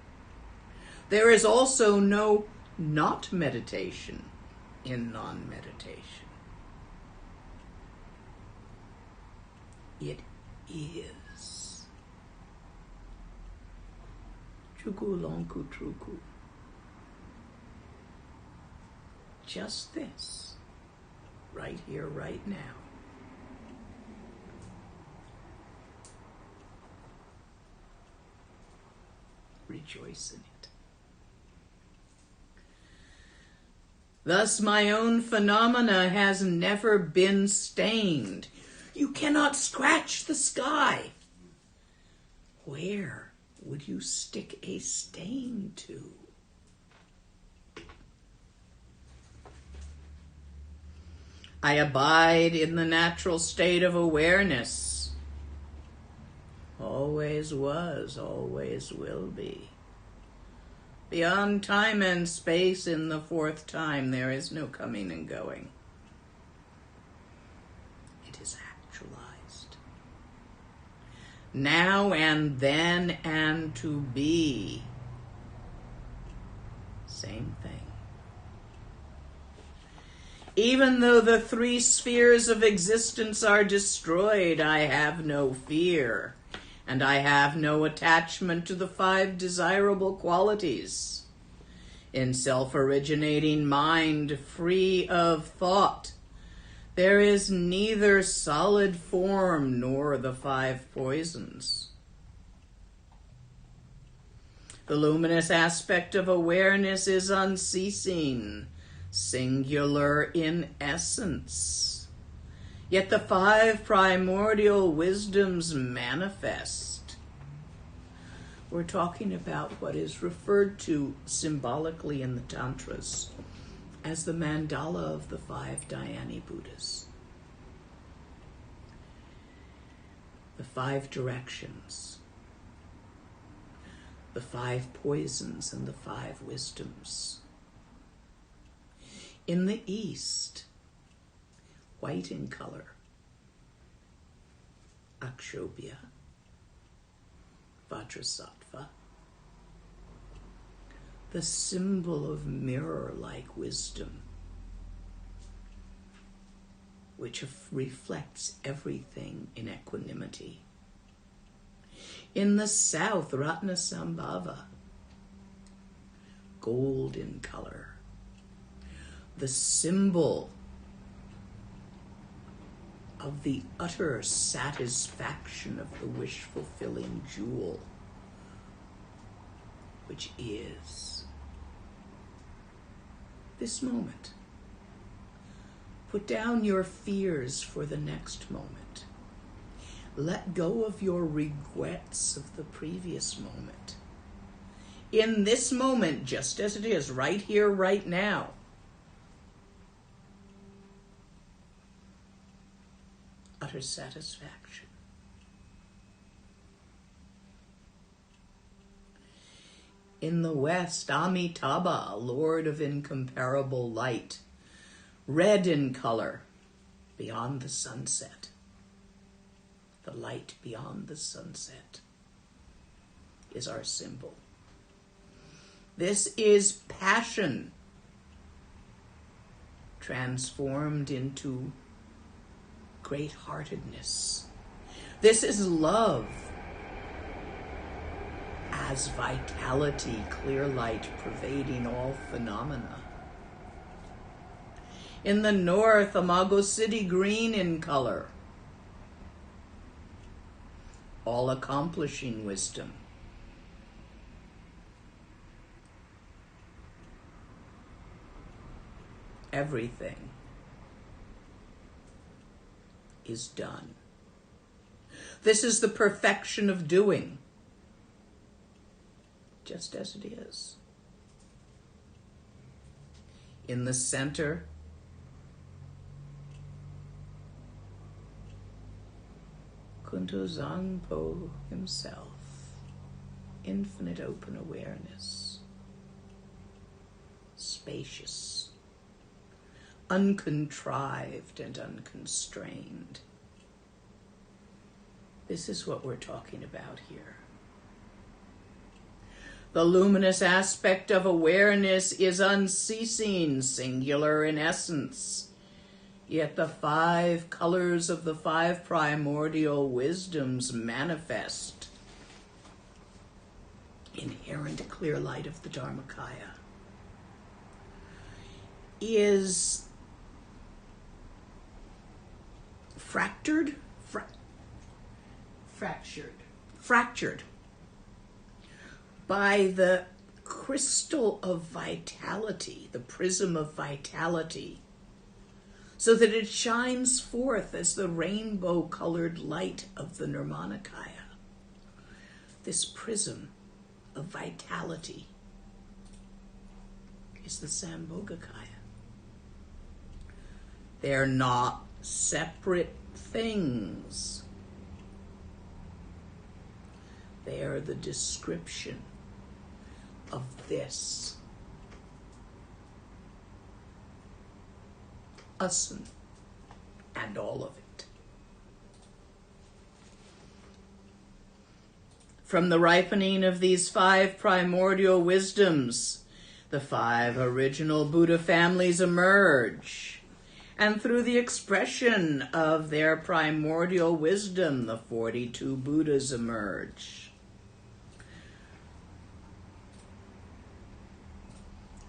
There is also no not meditation in non-meditation. It is. Chuku lonku truku. Just this, right here, right now. Rejoice in it. Thus my own phenomena has never been stained. You cannot scratch the sky. Where would you stick a stain to? I abide in the natural state of awareness. Always was, always will be. Beyond time and space, in the fourth time, there is no coming and going. It is actualized. Now and then and to be. Same thing. Even though the three spheres of existence are destroyed, I have no fear. And I have no attachment to the five desirable qualities. In self-originating mind, free of thought, there is neither solid form nor the five poisons. The luminous aspect of awareness is unceasing, singular in essence. Yet the five primordial wisdoms manifest. We're talking about what is referred to symbolically in the Tantras as the mandala of the five Dhyani Buddhas. The five directions, the five poisons, and the five wisdoms. In the East, white in color, Akshobhya, Vajrasattva, the symbol of mirror-like wisdom, which reflects everything in equanimity. In the south, Ratnasambhava, gold in color, the symbol of the utter satisfaction of the wish-fulfilling jewel, which is this moment. Put down your fears for the next moment. Let go of your regrets of the previous moment. In this moment, just as it is, right here, right now, utter satisfaction. In the west, Amitabha, Lord of incomparable light, red in color, beyond the sunset. The light beyond the sunset is our symbol. This is passion transformed into great-heartedness. This is love as vitality, clear light pervading all phenomena. In the north, Imago City green in color. All accomplishing wisdom. Everything is done. This is the perfection of doing, just as it is. In the center, Kunto Zangpo himself, infinite open awareness, spacious, uncontrived and unconstrained. This is what we're talking about here. The luminous aspect of awareness is unceasing, singular in essence. Yet the 5 colors of the 5 primordial wisdoms manifest. Inherent clear light of the Dharmakaya is fractured by the crystal of vitality, the prism of vitality, so that it shines forth as the rainbow-colored light of the Nirmanakaya. This prism of vitality is the Sambhogakaya. They're not separate things. They are the description of this. Asan and all of it. From the ripening of these 5 primordial wisdoms, the 5 original Buddha families emerge. And through the expression of their primordial wisdom, the 42 Buddhas emerge.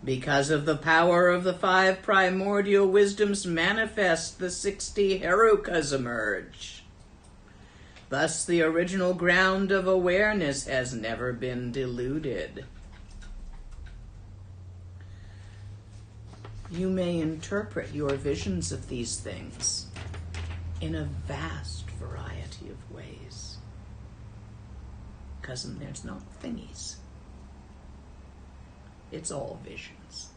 Because of the power of the 5 primordial wisdoms manifest, the 60 Herukas emerge. Thus, the original ground of awareness has never been diluted. You may interpret your visions of these things in a vast variety of ways. Cousin, there's no thingies. It's all visions.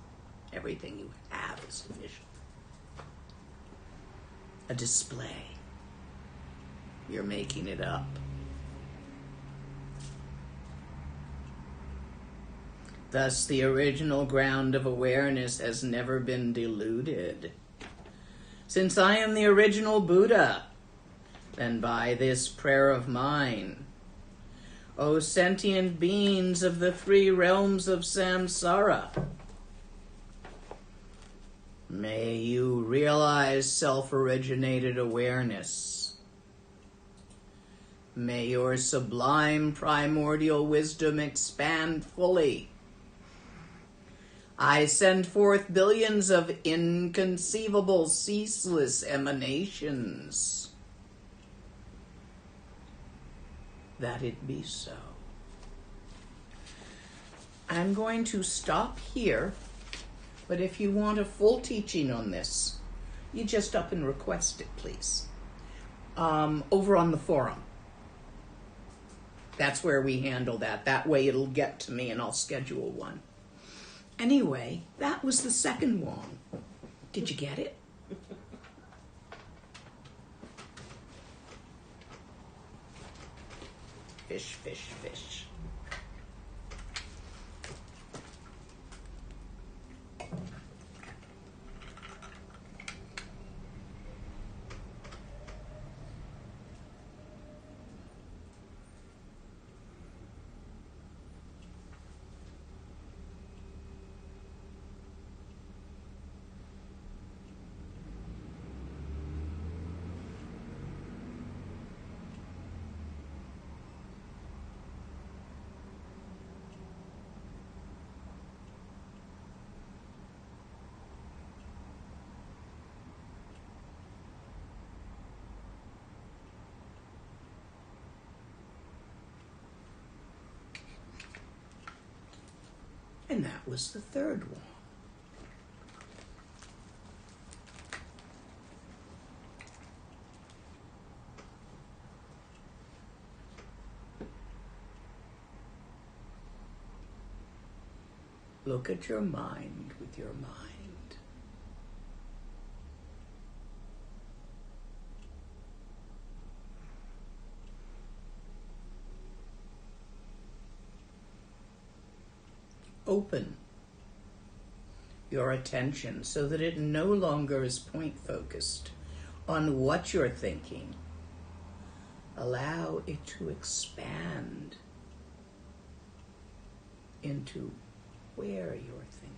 Everything you have is a vision. A display. You're making it up. Thus, the original ground of awareness has never been diluted. Since I am the original Buddha, then by this prayer of mine, O sentient beings of the 3 realms of samsara, may you realize self-originated awareness. May your sublime primordial wisdom expand fully. I send forth billions of inconceivable, ceaseless emanations. That it be so. I'm going to stop here, but if you want a full teaching on this, you just up and request it, please. Over on the forum. That's where we handle that. That way it'll get to me and I'll schedule one. Anyway, that was the second one. Did you get it? Fish, fish, fish. And that was the third one. Look at your mind with your mind. Open your attention so that it no longer is point focused on what you're thinking. Allow it to expand into where you're thinking.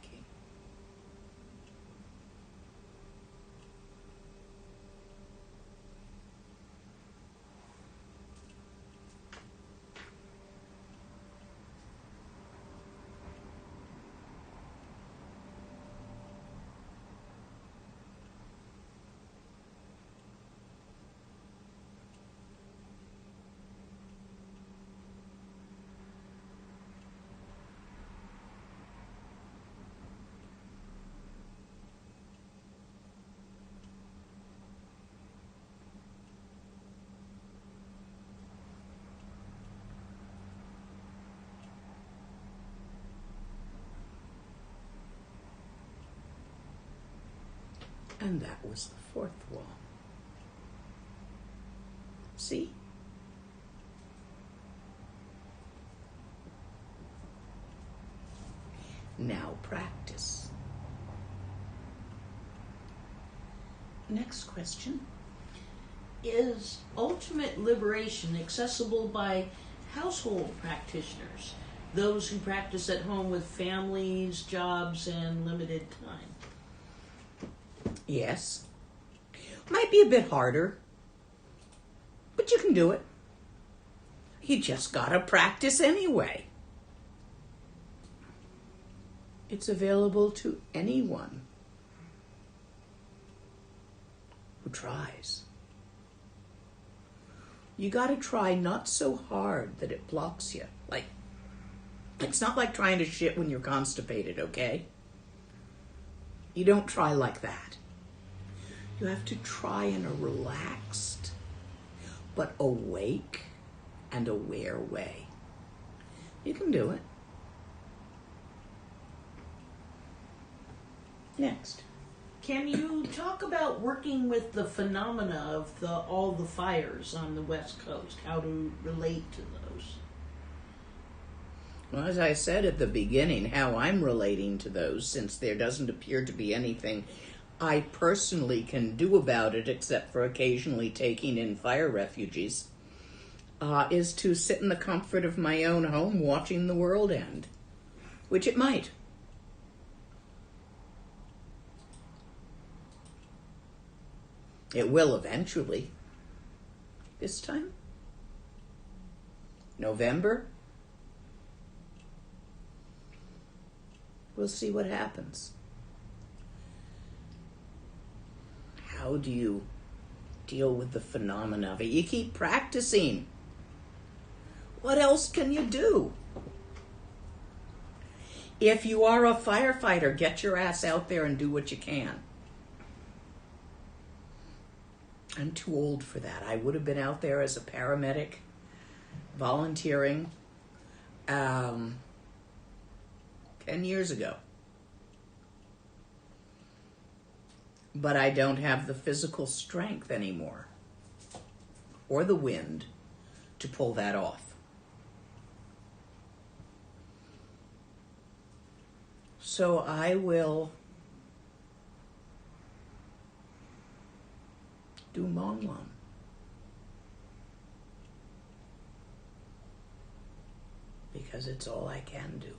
And that was the fourth wall. See? Now practice. Next question. Is ultimate liberation accessible by household practitioners, those who practice at home with families, jobs, and limited time? Yes. Might be a bit harder, but you can do it. You just gotta practice anyway. It's available to anyone who tries. You gotta try not so hard that it blocks you. Like, it's not like trying to shit when you're constipated, okay? You don't try like that. You have to try in a relaxed but awake and aware way. You can do it. Next. Can you talk about working with the phenomena of all the fires on the West Coast? How to relate to those? Well, as I said at the beginning, how I'm relating to those, since there doesn't appear to be anything I personally can do about it, except for occasionally taking in fire refugees, is to sit in the comfort of my own home watching the world end, which it might. It will eventually. This time? November? We'll see what happens. How do you deal with the phenomena of it? You keep practicing. What else can you do? If you are a firefighter, get your ass out there and do what you can. I'm too old for that. I would have been out there as a paramedic, volunteering 10 years ago. But I don't have the physical strength anymore, or the wind, to pull that off. So I will do Monglam. Because it's all I can do.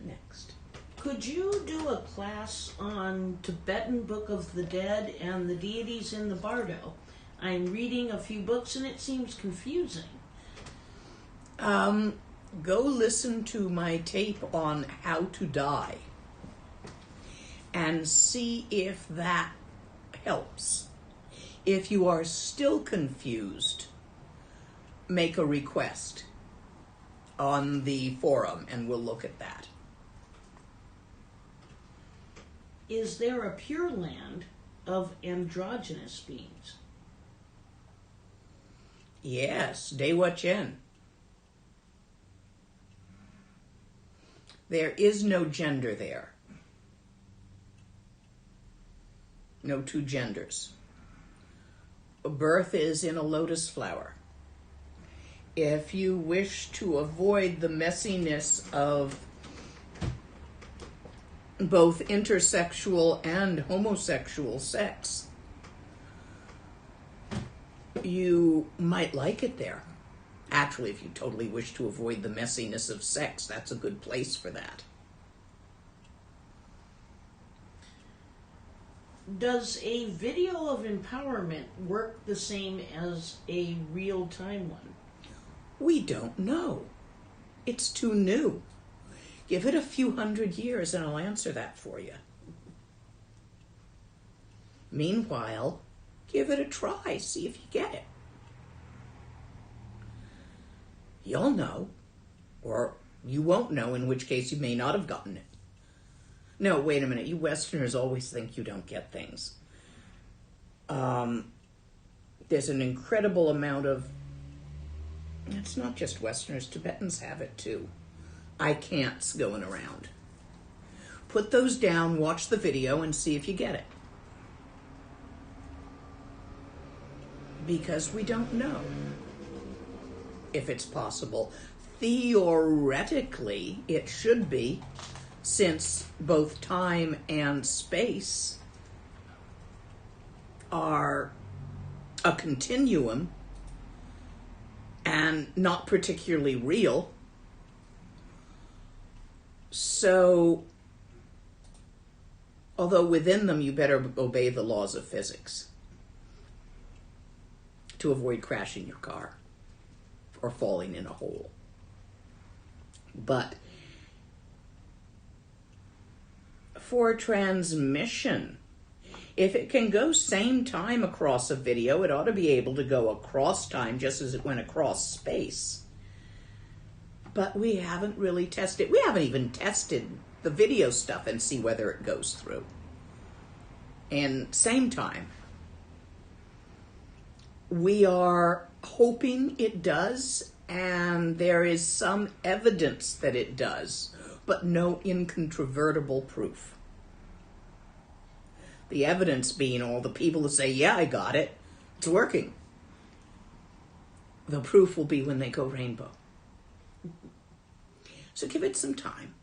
Next. Could you do a class on Tibetan Book of the Dead and the deities in the Bardo? I'm reading a few books and it seems confusing. Go listen to my tape on how to die and see if that helps. If you are still confused, make a request on the forum and we'll look at that. Is there a pure land of androgynous beings? Yes, Dewa Chen. There is no gender there. No two genders. Birth is in a lotus flower. If you wish to avoid the messiness of both intersexual and homosexual sex, you might like it there. Actually, if you totally wish to avoid the messiness of sex, that's a good place for that. Does a video of empowerment work the same as a real-time one? We don't know. It's too new. Give it a few hundred years and I'll answer that for you. Meanwhile, give it a try. See if you get it. You'll know. Or you won't know, in which case you may not have gotten it. No, wait a minute. You Westerners always think you don't get things. There's an incredible amount of... It's not just Westerners. Tibetans have it too. I can'ts going around. Put those down, watch the video, and see if you get it. Because we don't know if it's possible. Theoretically, it should be, since both time and space are a continuum and not particularly real. So, although within them you better obey the laws of physics to avoid crashing your car or falling in a hole. But for transmission, if it can go same time across a video, it ought to be able to go across time just as it went across space. But we haven't really tested. We haven't even tested the video stuff and see whether it goes through. And same time, we are hoping it does, and there is some evidence that it does, but no incontrovertible proof. The evidence being all the people who say, yeah, I got it, it's working. The proof will be when they go rainbow. So give it some time.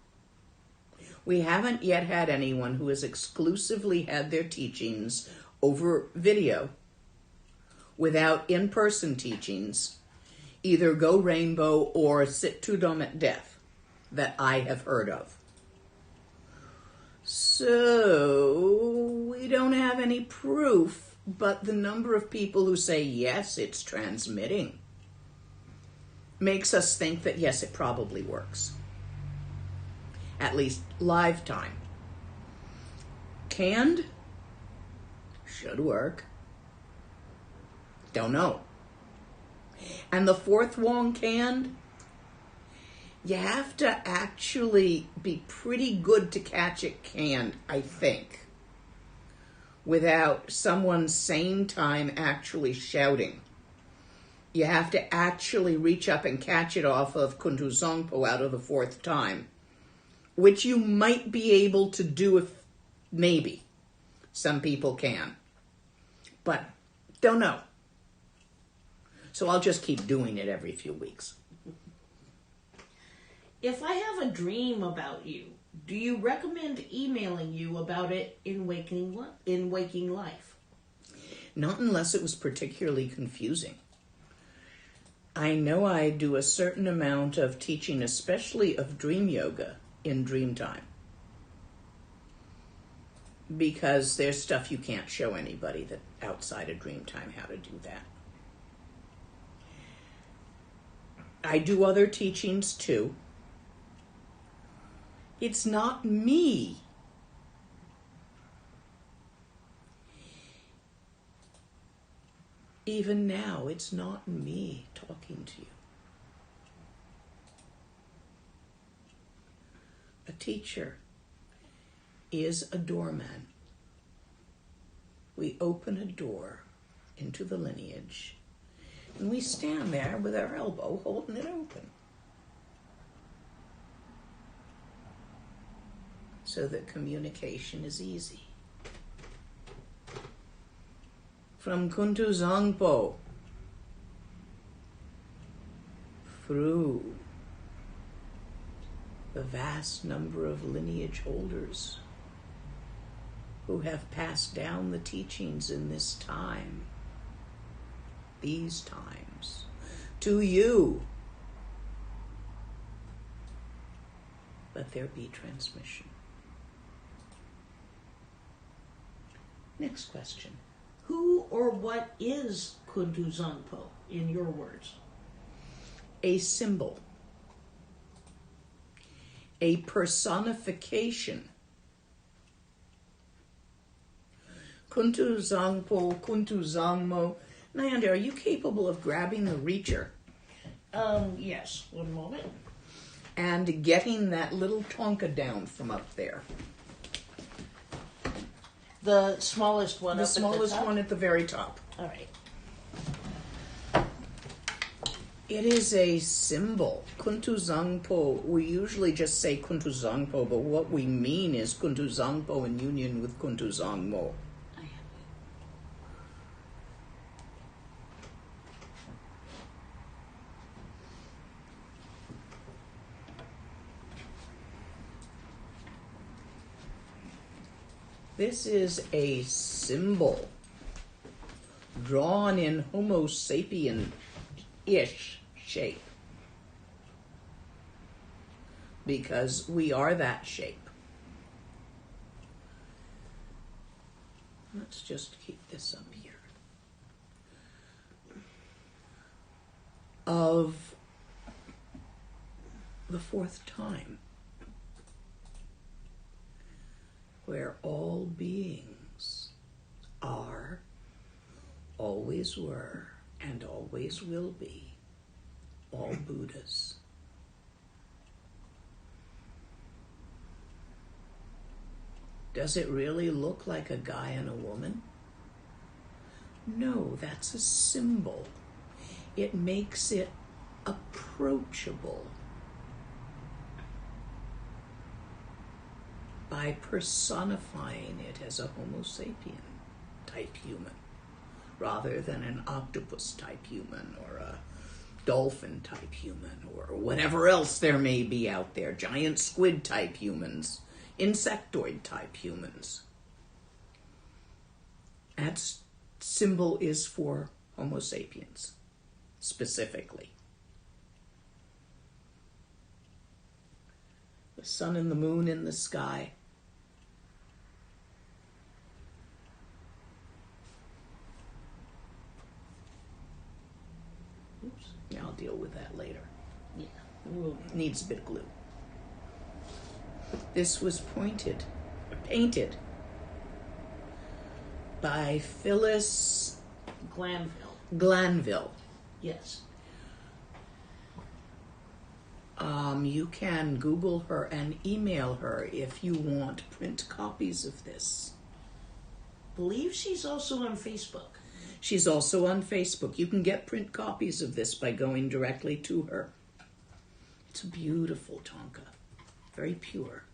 We haven't yet had anyone who has exclusively had their teachings over video without in-person teachings either go rainbow or sit Tudom at death that I have heard of. So we don't have any proof, but the number of people who say, yes, it's transmitting, makes us think that, yes, it probably works. At least live time. Canned? Should work. Don't know. And the fourth Wong canned? You have to actually be pretty good to catch it canned, I think, without someone same time actually shouting. You have to actually reach up and catch it off of Kuntu Zongpo out of the fourth time, which you might be able to do if maybe some people can, but don't know. So I'll just keep doing it every few weeks. If I have a dream about you, do you recommend emailing you about it in waking life? Not unless it was particularly confusing. I know I do a certain amount of teaching, especially of dream yoga, in dream time. Because there's stuff you can't show anybody that outside of dream time how to do that. I do other teachings too. It's not me. Even now, it's not me talking to you. A teacher is a doorman. We open a door into the lineage, and we stand there with our elbow holding it open, so that communication is easy. From Kuntu Zangpo through the vast number of lineage holders who have passed down the teachings in this time, these times, to you. Let there be transmission. Next question. Who or what is Kuntu Zangpo, in your words? A symbol. A personification. Kuntu Zangpo, Kuntu Zangmo. Nayanda, are you capable of grabbing the reacher? Yes. One moment. And getting that little tonka down from up there. The smallest one. The smallest one at the very top. All right. It is a symbol. Kuntu Zangpo. We usually just say Kuntu Zangpo, but what we mean is Kuntu Zangpo in union with Kuntu Zangmo. This is a symbol drawn in Homo sapien-ish shape, because we are that shape. Let's just keep this up here. Of the fourth time, where all beings are, always were, and always will be, all Buddhas. Does it really look like a guy and a woman? No, that's a symbol. It makes it approachable by personifying it as a Homo sapien type human, rather than an octopus type human or a dolphin type human or whatever else there may be out there, giant squid type humans, insectoid type humans. That symbol is for Homo sapiens specifically. The sun and the moon in the sky. Oops. Yeah, I'll deal with that later. Yeah. Needs a bit of glue. This was painted by Phyllis Glanville. Yes. You can Google her and email her if you want print copies of this. Believe she's also on Facebook. She's also on Facebook. You can get print copies of this by going directly to her. It's a beautiful Tonka. Very pure.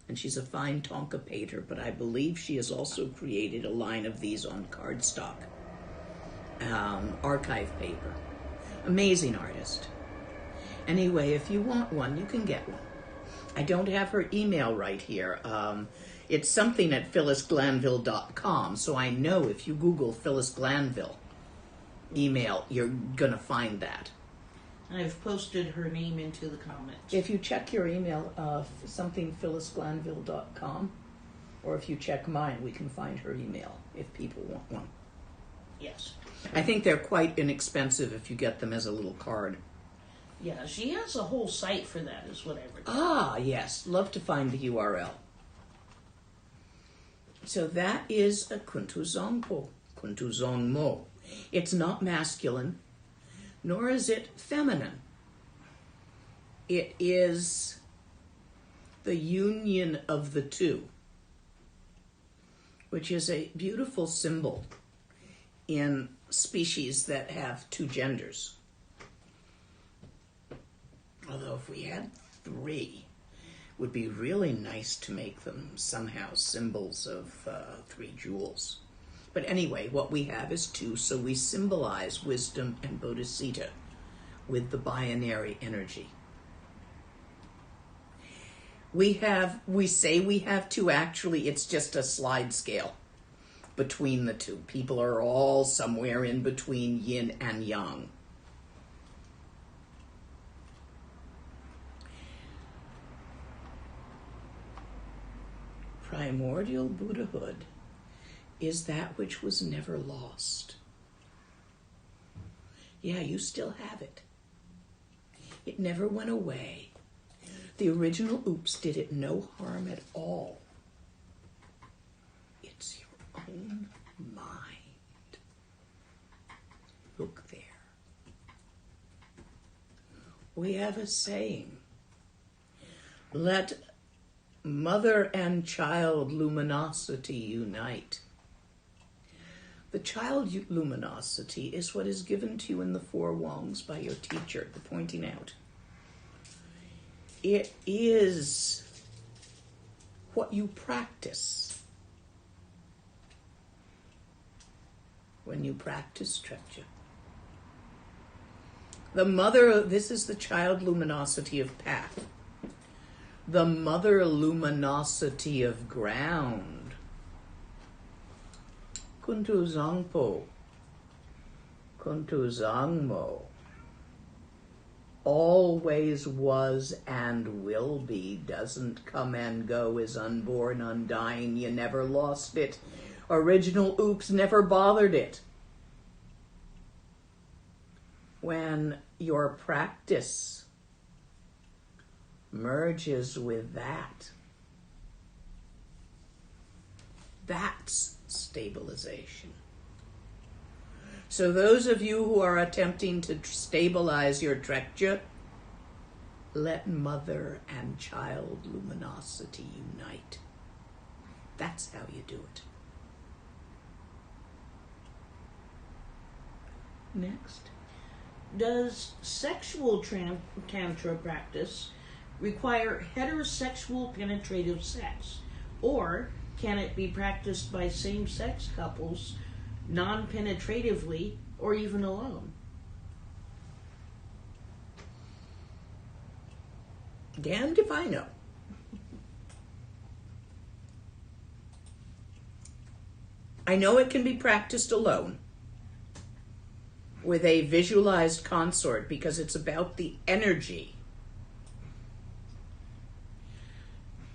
And she's a fine Tonka painter, but I believe she has also created a line of these on cardstock. Archive paper. Amazing artist. Anyway, if you want one, you can get one. I don't have her email right here. It's something at phyllisglanville.com, so I know if you Google Phyllis Glanville email, you're going to find that. I've posted her name into the comments. If you check your email, something phyllisglanville.com, or if you check mine, we can find her email if people want one. Yes. I think they're quite inexpensive if you get them as a little card. Yeah, she has a whole site for that, is what I read. Ah, yes. Love to find the URL. So that is a Kuntu Zangpo Kuntuzong mo. It's not masculine, nor is it feminine. It is the union of the two, which is a beautiful symbol in species that have two genders. Although if we had three, it would be really nice to make them somehow symbols of 3 jewels. But anyway, what we have is 2, so we symbolize wisdom and bodhisattva with the binary energy. We say we have 2, actually it's just a slide scale between the 2. People are all somewhere in between yin and yang. Primordial Buddhahood is that which was never lost. Yeah, you still have it. It never went away. The original oops did it no harm at all. It's your own mind. Look there. We have a saying. Let mother and child luminosity unite. The child luminosity is what is given to you in the 4 Wongs by your teacher, the pointing out. It is what you practice when you practice Trekja. The mother, this is the child luminosity of path. The mother luminosity of ground. Kuntu Zangpo, Kuntu Zangmo, always was and will be, doesn't come and go, is unborn, undying, you never lost it. Original oops never bothered it. When your practice merges with that, that's stabilization. So those of you who are attempting to stabilize your Trekja, let mother and child luminosity unite. That's how you do it. Next. Does sexual tantra practice require heterosexual penetrative sex, or can it be practiced by same-sex couples non-penetratively or even alone? Damned if I know. I know it can be practiced alone with a visualized consort because it's about the energy.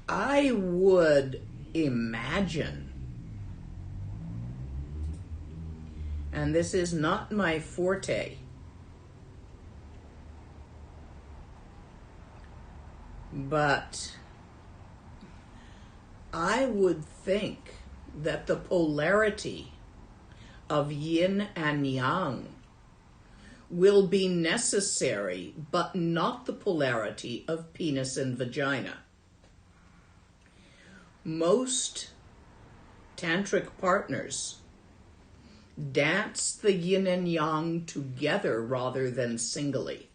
I would imagine, and this is not my forte, but I would think that the polarity of yin and yang will be necessary, but not the polarity of penis and vagina. Most tantric partners dance the yin and yang together rather than singly.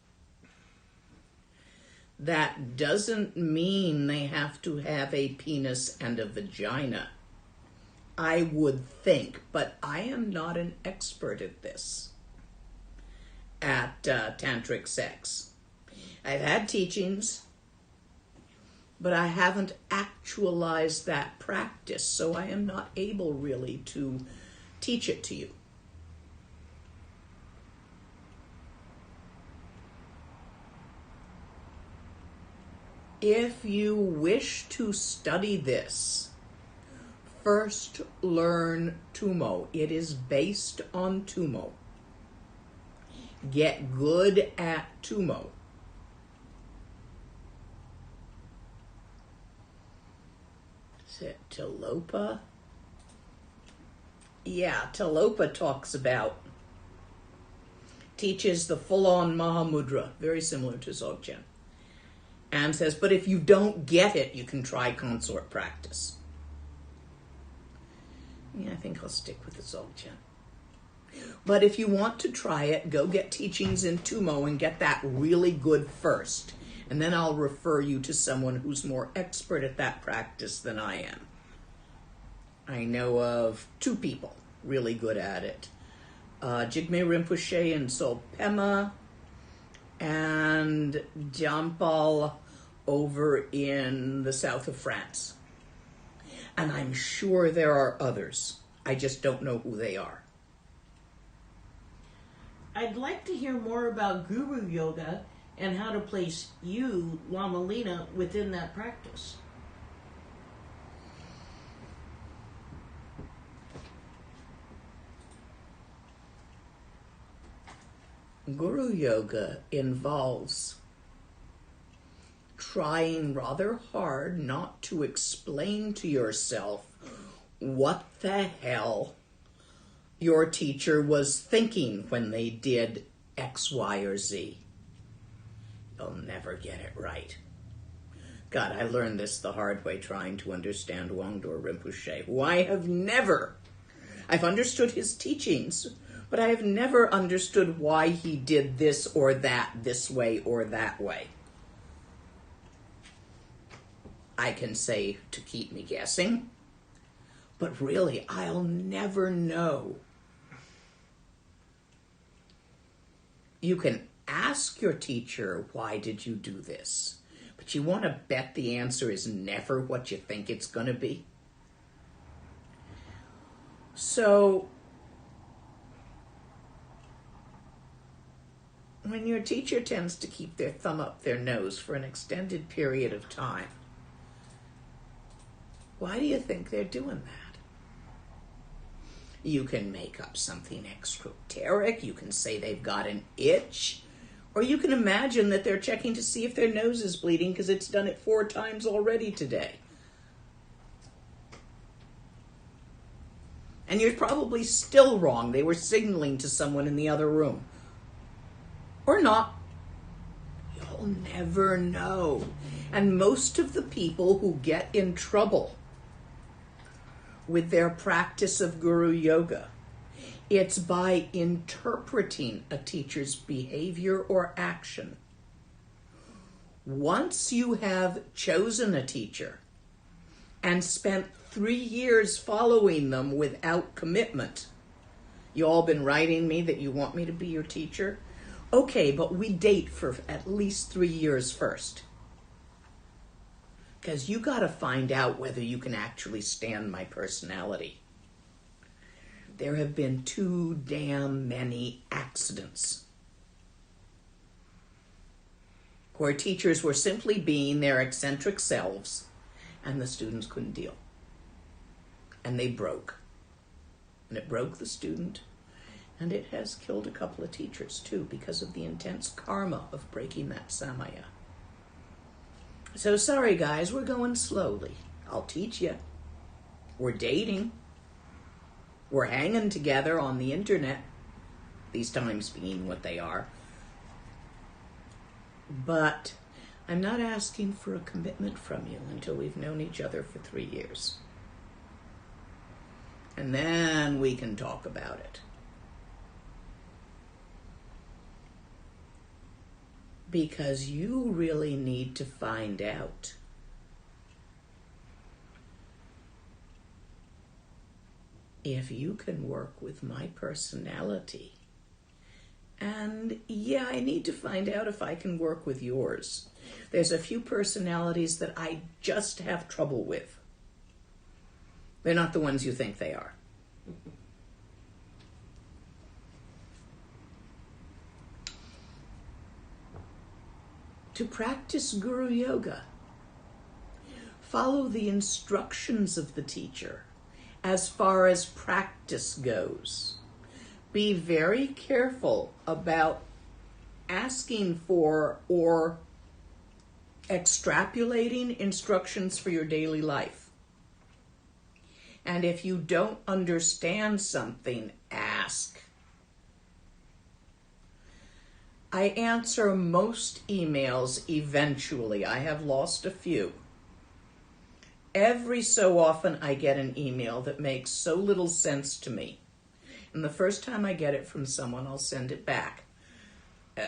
That doesn't mean they have to have a penis and a vagina, I would think, but I am not an expert at this, at tantric sex. I've had teachings, but I haven't actualized that practice, so I am not able really to teach it to you. If you wish to study this, first learn Tumo. It is based on Tumo. Get good at Tumo. Is it Tilopa? Yeah, Talopa talks about, teaches the full-on Mahamudra, very similar to Dzogchen, and says, but if you don't get it, you can try consort practice. Yeah, I think I'll stick with the Dzogchen. But if you want to try it, go get teachings in Tumo and get that really good first. And then I'll refer you to someone who's more expert at that practice than I am. I know of 2 people really good at it. Jigme Rinpoche in Solpema and Jampal over in the south of France. And I'm sure there are others. I just don't know who they are. I'd like to hear more about Guru Yoga and how to place you, Lama Lena, within that practice. Guru Yoga involves trying rather hard not to explain to yourself what the hell your teacher was thinking when they did X, Y, or Z. You'll never get it right. God, I learned this the hard way trying to understand Wangdor Rinpoche, who I've understood his teachings, but I have never understood why he did this or that, this way or that way. I can say to keep me guessing, but really I'll never know. You can ask your teacher, why did you do this? But you want to bet the answer is never what you think it's going to be. So, when your teacher tends to keep their thumb up their nose for an extended period of time, why do you think they're doing that? You can make up something exoteric, you can say they've got an itch, or you can imagine that they're checking to see if their nose is bleeding because it's done it 4 times already today. And you're probably still wrong. They were signaling to someone in the other room. Or not. You'll never know. And most of the people who get in trouble with their practice of Guru Yoga, it's by interpreting a teacher's behavior or action. Once you have chosen a teacher and spent 3 years following them without commitment, you all been writing me that you want me to be your teacher? Okay, but we date for at least 3 years first. Because you got to find out whether you can actually stand my personality. There have been too damn many accidents where teachers were simply being their eccentric selves and the students couldn't deal. And they broke. And it broke the student. And it has killed a couple of teachers too because of the intense karma of breaking that samaya. So sorry guys, we're going slowly. I'll teach you. We're dating. We're hanging together on the internet. These times being what they are. But I'm not asking for a commitment from you until we've known each other for 3 years. And then we can talk about it. Because you really need to find out if you can work with my personality. And yeah, I need to find out if I can work with yours. There's a few personalities that I just have trouble with. They're not the ones you think they are. To practice Guru Yoga, follow the instructions of the teacher as far as practice goes. Be very careful about asking for or extrapolating instructions for your daily life. And if you don't understand something, ask. I answer most emails eventually. I have lost a few. Every so often I get an email that makes so little sense to me. And the first time I get it from someone, I'll send it back.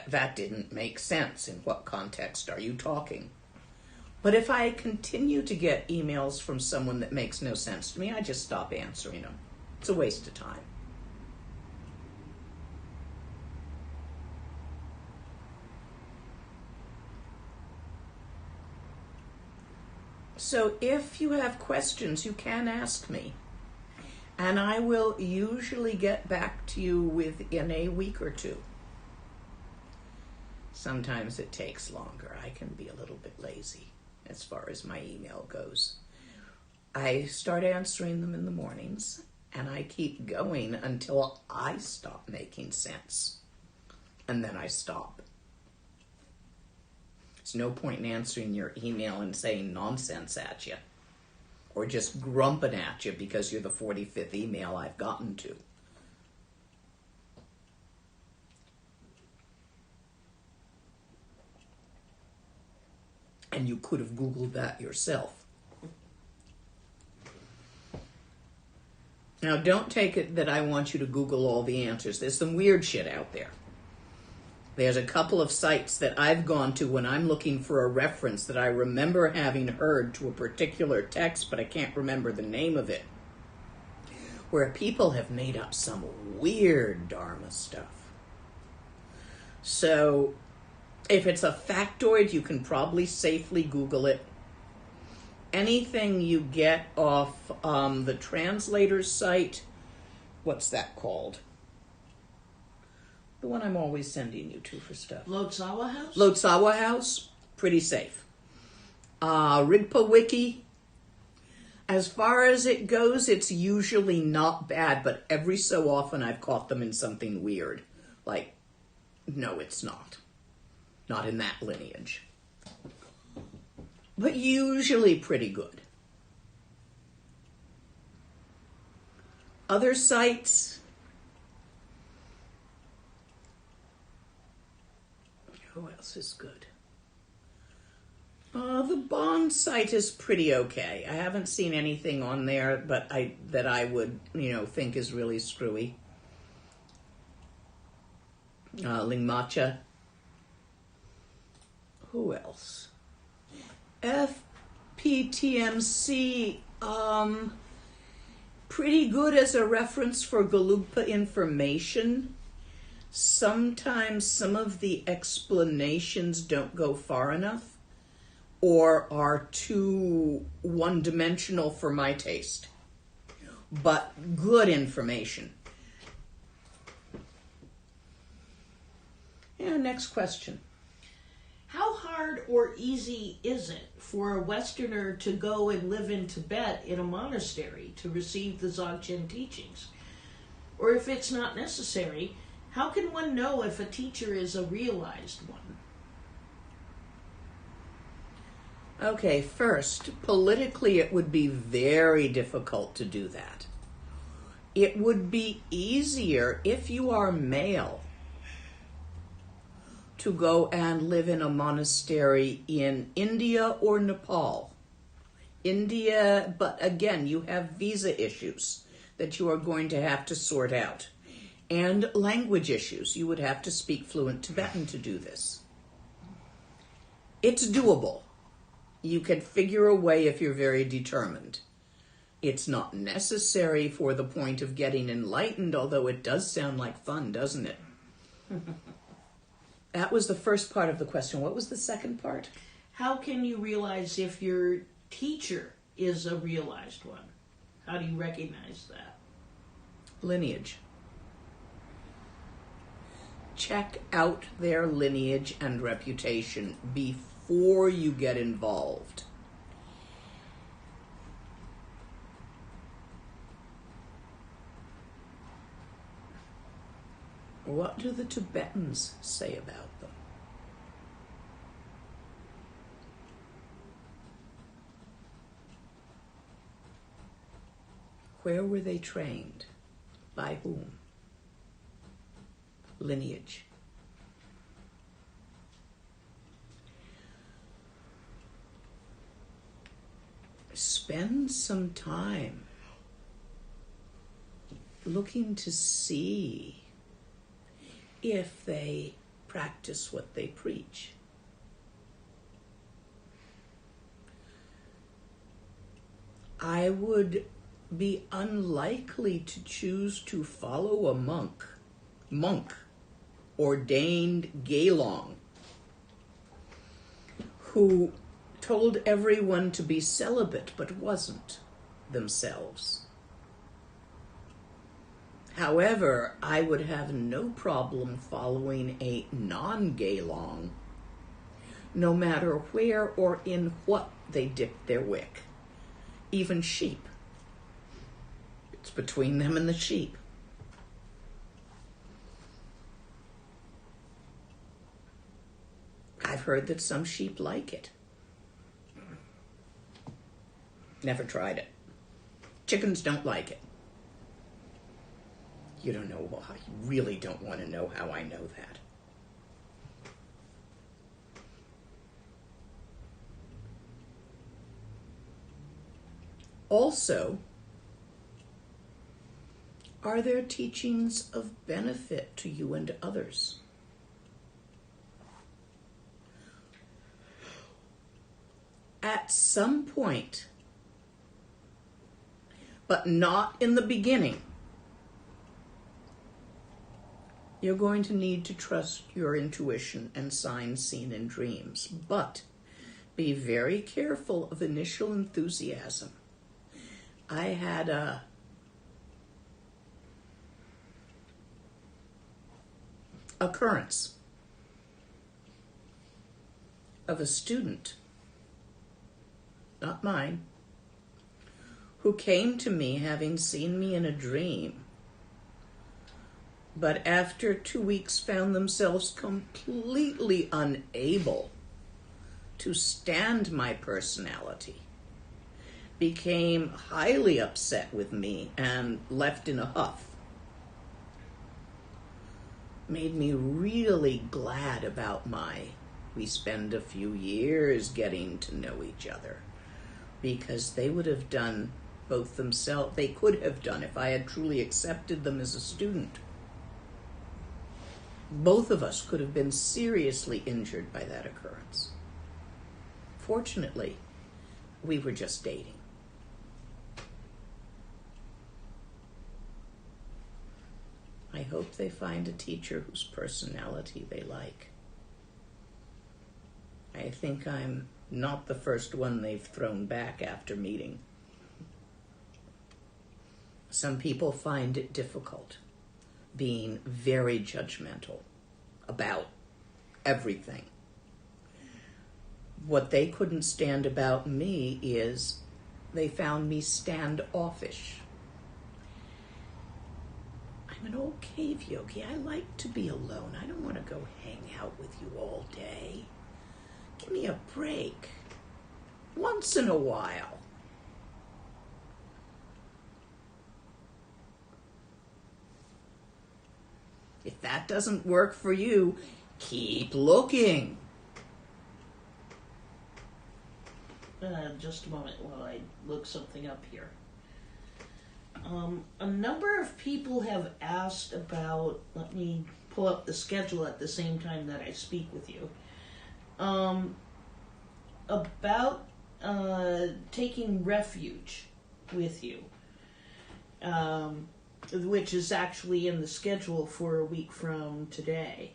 That didn't make sense. In what context are you talking? But if I continue to get emails from someone that makes no sense to me, I just stop answering them. It's a waste of time. So if you have questions, you can ask me. And I will usually get back to you within a week or two. Sometimes it takes longer. I can be a little bit lazy as far as my email goes. I start answering them in the mornings, and I keep going until I stop making sense. And then I stop. There's no point in answering your email and saying nonsense at you, or just grumping at you because you're the 45th email I've gotten to. And you could have Googled that yourself. Now, don't take it that I want you to Google all the answers. There's some weird shit out there. There's a couple of sites that I've gone to when I'm looking for a reference that I remember having heard to a particular text, but I can't remember the name of it, where people have made up some weird Dharma stuff. So, if it's a factoid, you can probably safely Google it. Anything you get off the translator's site, what's that called? The one I'm always sending you to for stuff. Lotsawa House? Lotsawa House, pretty safe. Rigpa Wiki, as far as it goes, it's usually not bad, but every so often I've caught them in something weird. Like, no, it's not. Not in that lineage. But usually pretty good. Other sites. Who else is good? The Bond site is pretty okay. I haven't seen anything on there that I would, think is really screwy. Lingmacha. Who else? FPTMC, pretty good as a reference for Gelugpa information. Sometimes some of the explanations don't go far enough or are too one-dimensional for my taste. But good information. Yeah, next question. How hard or easy is it for a Westerner to go and live in Tibet in a monastery to receive the Dzogchen teachings? Or if it's not necessary, how can one know if a teacher is a realized one? Okay, first, politically it would be very difficult to do that. It would be easier if you are male to go and live in a monastery in India or Nepal. India, but again, you have visa issues that you are going to have to sort out. And language issues. You would have to speak fluent Tibetan to do this. It's doable. You can figure a way if you're very determined. It's not necessary for the point of getting enlightened, although it does sound like fun, doesn't it? That was the first part of the question. What was the second part? How can you realize if your teacher is a realized one? How do you recognize that? Lineage. Check out their lineage and reputation before you get involved. What do the Tibetans say about them? Where were they trained? By whom? Lineage. Spend some time looking to see if they practice what they preach. I would be unlikely to choose to follow a monk, ordained Gaylong, who told everyone to be celibate but wasn't themselves. However, I would have no problem following a non-Gaylong, no matter where or in what they dipped their wick. Even sheep. It's between them and the sheep. I've heard that some sheep like it. Never tried it. Chickens don't like it. You don't know why. You really don't want to know how I know that. Also, are there teachings of benefit to you and others? At some point, but not in the beginning, you're going to need to trust your intuition and signs seen in dreams, but be very careful of initial enthusiasm. I had a occurrence of a student, not mine, who came to me having seen me in a dream, but after 2 weeks found themselves completely unable to stand my personality, became highly upset with me, and left in a huff. Made me really glad about we spend a few years getting to know each other, because they would have done both themselves. They could have done, if I had truly accepted them as a student. Both of us could have been seriously injured by that occurrence. Fortunately, we were just dating. I hope they find a teacher whose personality they like. I think I'm not the first one they've thrown back after meeting. Some people find it difficult being very judgmental about everything. What they couldn't stand about me is they found me standoffish. I'm an old cave yogi. I like to be alone. I don't want to go hang out with you all day. Give me a break. Once in a while. If that doesn't work for you, keep looking. Just a moment while I look something up here. A number of people have asked about, let me pull up the schedule at the same time that I speak with you, about taking refuge with you, which is actually in the schedule for a week from today.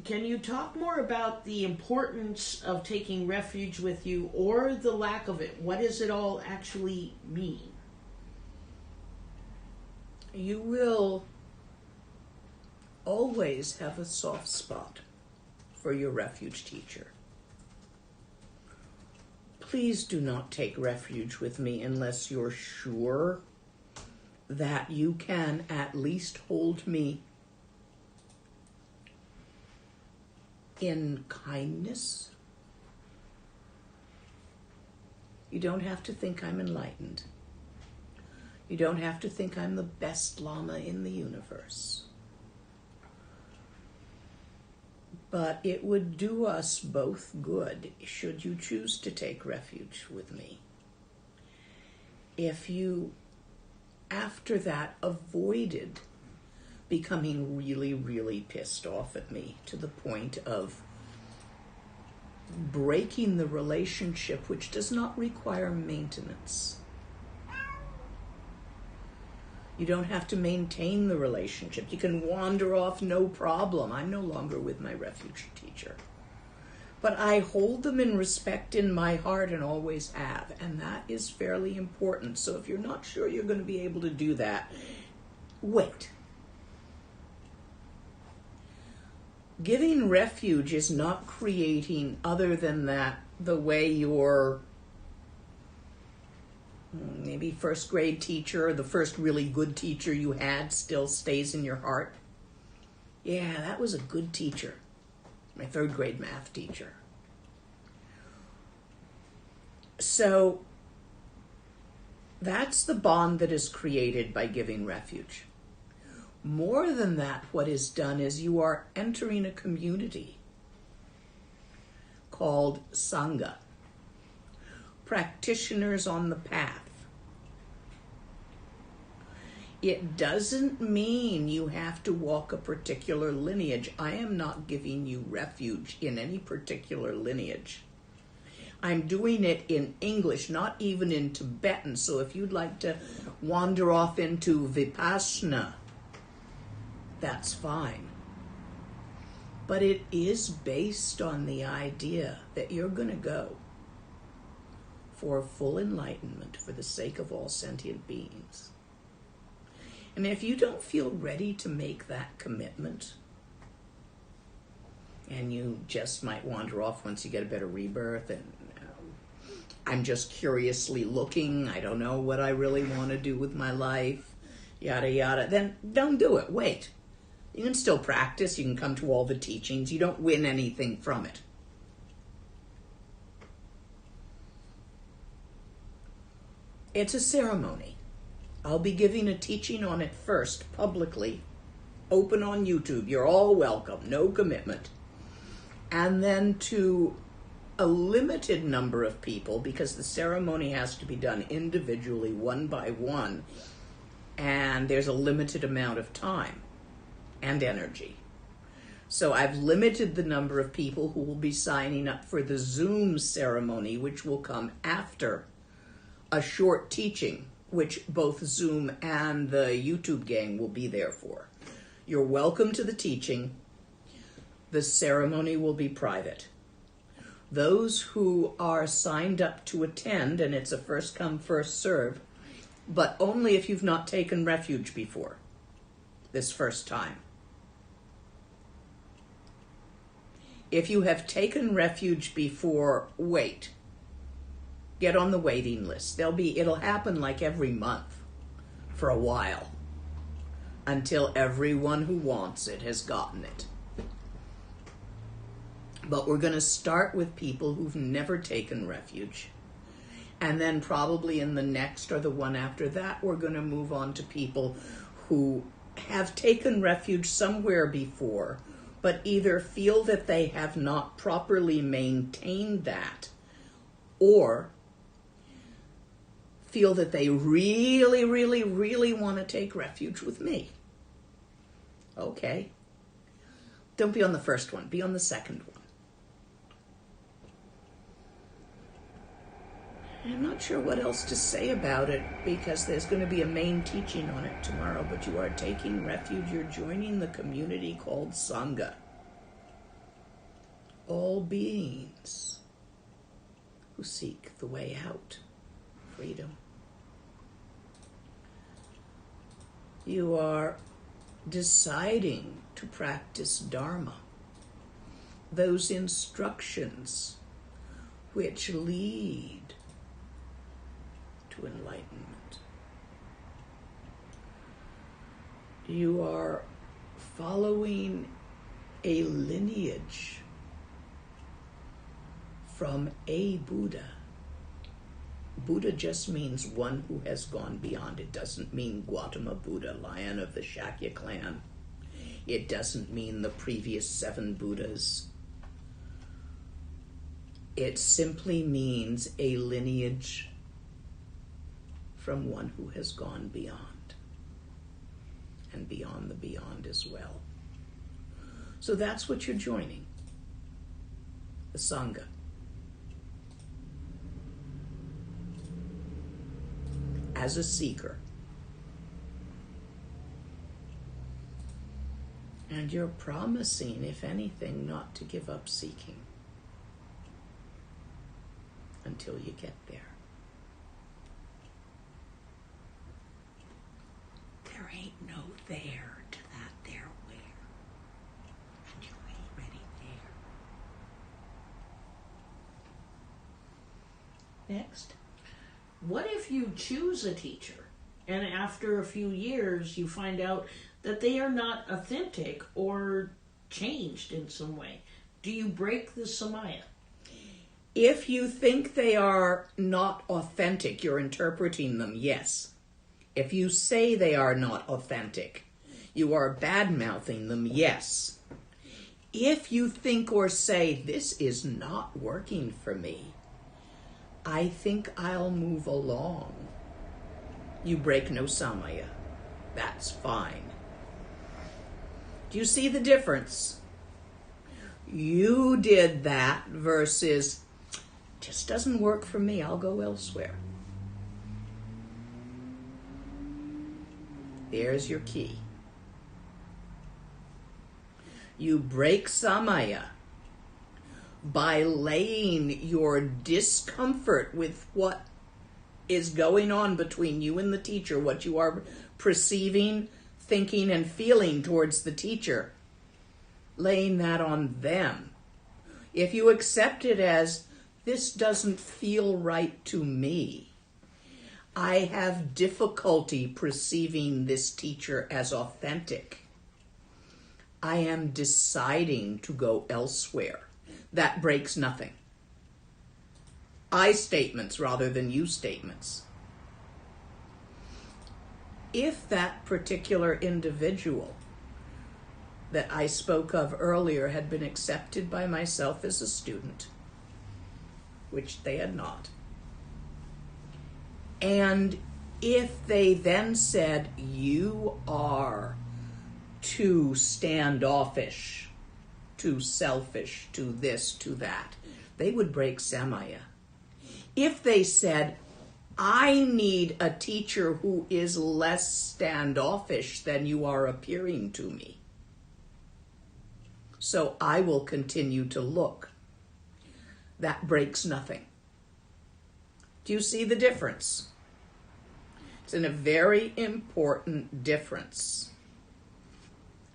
Can you talk more about the importance of taking refuge with you, or the lack of it? What does it all actually mean? You will always have a soft spot for your refuge teacher. Please do not take refuge with me unless you're sure that you can at least hold me in kindness. You don't have to think I'm enlightened. You don't have to think I'm the best Lama in the universe. But it would do us both good should you choose to take refuge with me. If you, after that, avoided becoming really, really pissed off at me to the point of breaking the relationship, which does not require maintenance. You don't have to maintain the relationship. You can wander off, no problem. I'm no longer with my refuge teacher. But I hold them in respect in my heart and always have. And that is fairly important. So if you're not sure you're going to be able to do that, wait. Giving refuge is not creating, other than that, the way your maybe first grade teacher or the first really good teacher you had still stays in your heart. Yeah, that was a good teacher. My third grade math teacher. So that's the bond that is created by giving refuge. More than that, what is done is you are entering a community called Sangha, practitioners on the path. It doesn't mean you have to walk a particular lineage. I am not giving you refuge in any particular lineage. I'm doing it in English, not even in Tibetan. So if you'd like to wander off into Vipassana, that's fine. But it is based on the idea that you're going to go for full enlightenment for the sake of all sentient beings. And if you don't feel ready to make that commitment, and you just might wander off once you get a better rebirth, and I'm just curiously looking, I don't know what I really want to do with my life, yada yada, then don't do it. Wait. You can still practice, you can come to all the teachings, you don't win anything from it. It's a ceremony. I'll be giving a teaching on it first, publicly, open on YouTube. You're all welcome, no commitment. And then to a limited number of people, because the ceremony has to be done individually, one by one, and there's a limited amount of time and energy. So I've limited the number of people who will be signing up for the Zoom ceremony, which will come after a short teaching, which both Zoom and the YouTube gang will be there for. You're welcome to the teaching. The ceremony will be private. Those who are signed up to attend, and it's a first come, first serve, but only if you've not taken refuge before, this first time. If you have taken refuge before, wait. Get on the waiting list. It'll happen like every month for a while until everyone who wants it has gotten it. But we're going to start with people who've never taken refuge. And then probably in the next or the one after that, we're going to move on to people who have taken refuge somewhere before, but either feel that they have not properly maintained that, or feel that they really, really, really want to take refuge with me. Okay. Don't be on the first one. Be on the second one. I'm not sure what else to say about it, because there's going to be a main teaching on it tomorrow, but you are taking refuge. You're joining the community called Sangha. All beings who seek the way out, freedom. You are deciding to practice Dharma, those instructions which lead to enlightenment. You are following a lineage from a Buddha, Buddha just means one who has gone beyond. It doesn't mean Gautama Buddha, lion of the Shakya clan. It doesn't mean the previous 7 Buddhas. It simply means a lineage from one who has gone beyond, and beyond the beyond as well. So that's what you're joining, the Sangha. As a seeker. And you're promising, if anything, not to give up seeking until you get there. There ain't no there to that there where. And you're already there. Next. What if you choose a teacher and after a few years you find out that they are not authentic or changed in some way? Do you break the samaya? If you think they are not authentic, you're interpreting them, yes. If you say they are not authentic, you are bad-mouthing them, yes. If you think or say, this is not working for me, I think I'll move along, you break no samaya. That's fine. Do you see the difference? You did that versus, just doesn't work for me, I'll go elsewhere. There's your key. You break samaya by laying your discomfort with what is going on between you and the teacher, what you are perceiving, thinking, and feeling towards the teacher, laying that on them. If you accept it as, this doesn't feel right to me, I have difficulty perceiving this teacher as authentic, I am deciding to go elsewhere. That breaks nothing. I statements rather than you statements. If that particular individual that I spoke of earlier had been accepted by myself as a student, which they had not, and if they then said, you are too standoffish, too selfish, too this, too that, they would break samaya. If they said, I need a teacher who is less standoffish than you are appearing to me, so I will continue to look, that breaks nothing. Do you see the difference? It's a very important difference.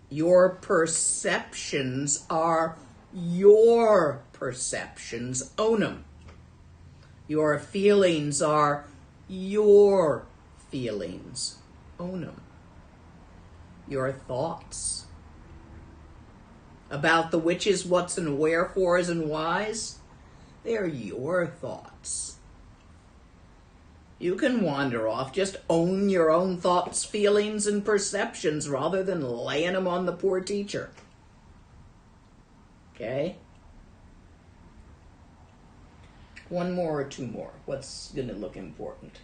Your perceptions are your perceptions, onum. Your feelings are your feelings, onum. Your thoughts about the whiches, whats, and wherefores and whys, they're your thoughts. You can wander off, just own your own thoughts, feelings, and perceptions rather than laying them on the poor teacher. Okay? One more or two more. What's going to look important?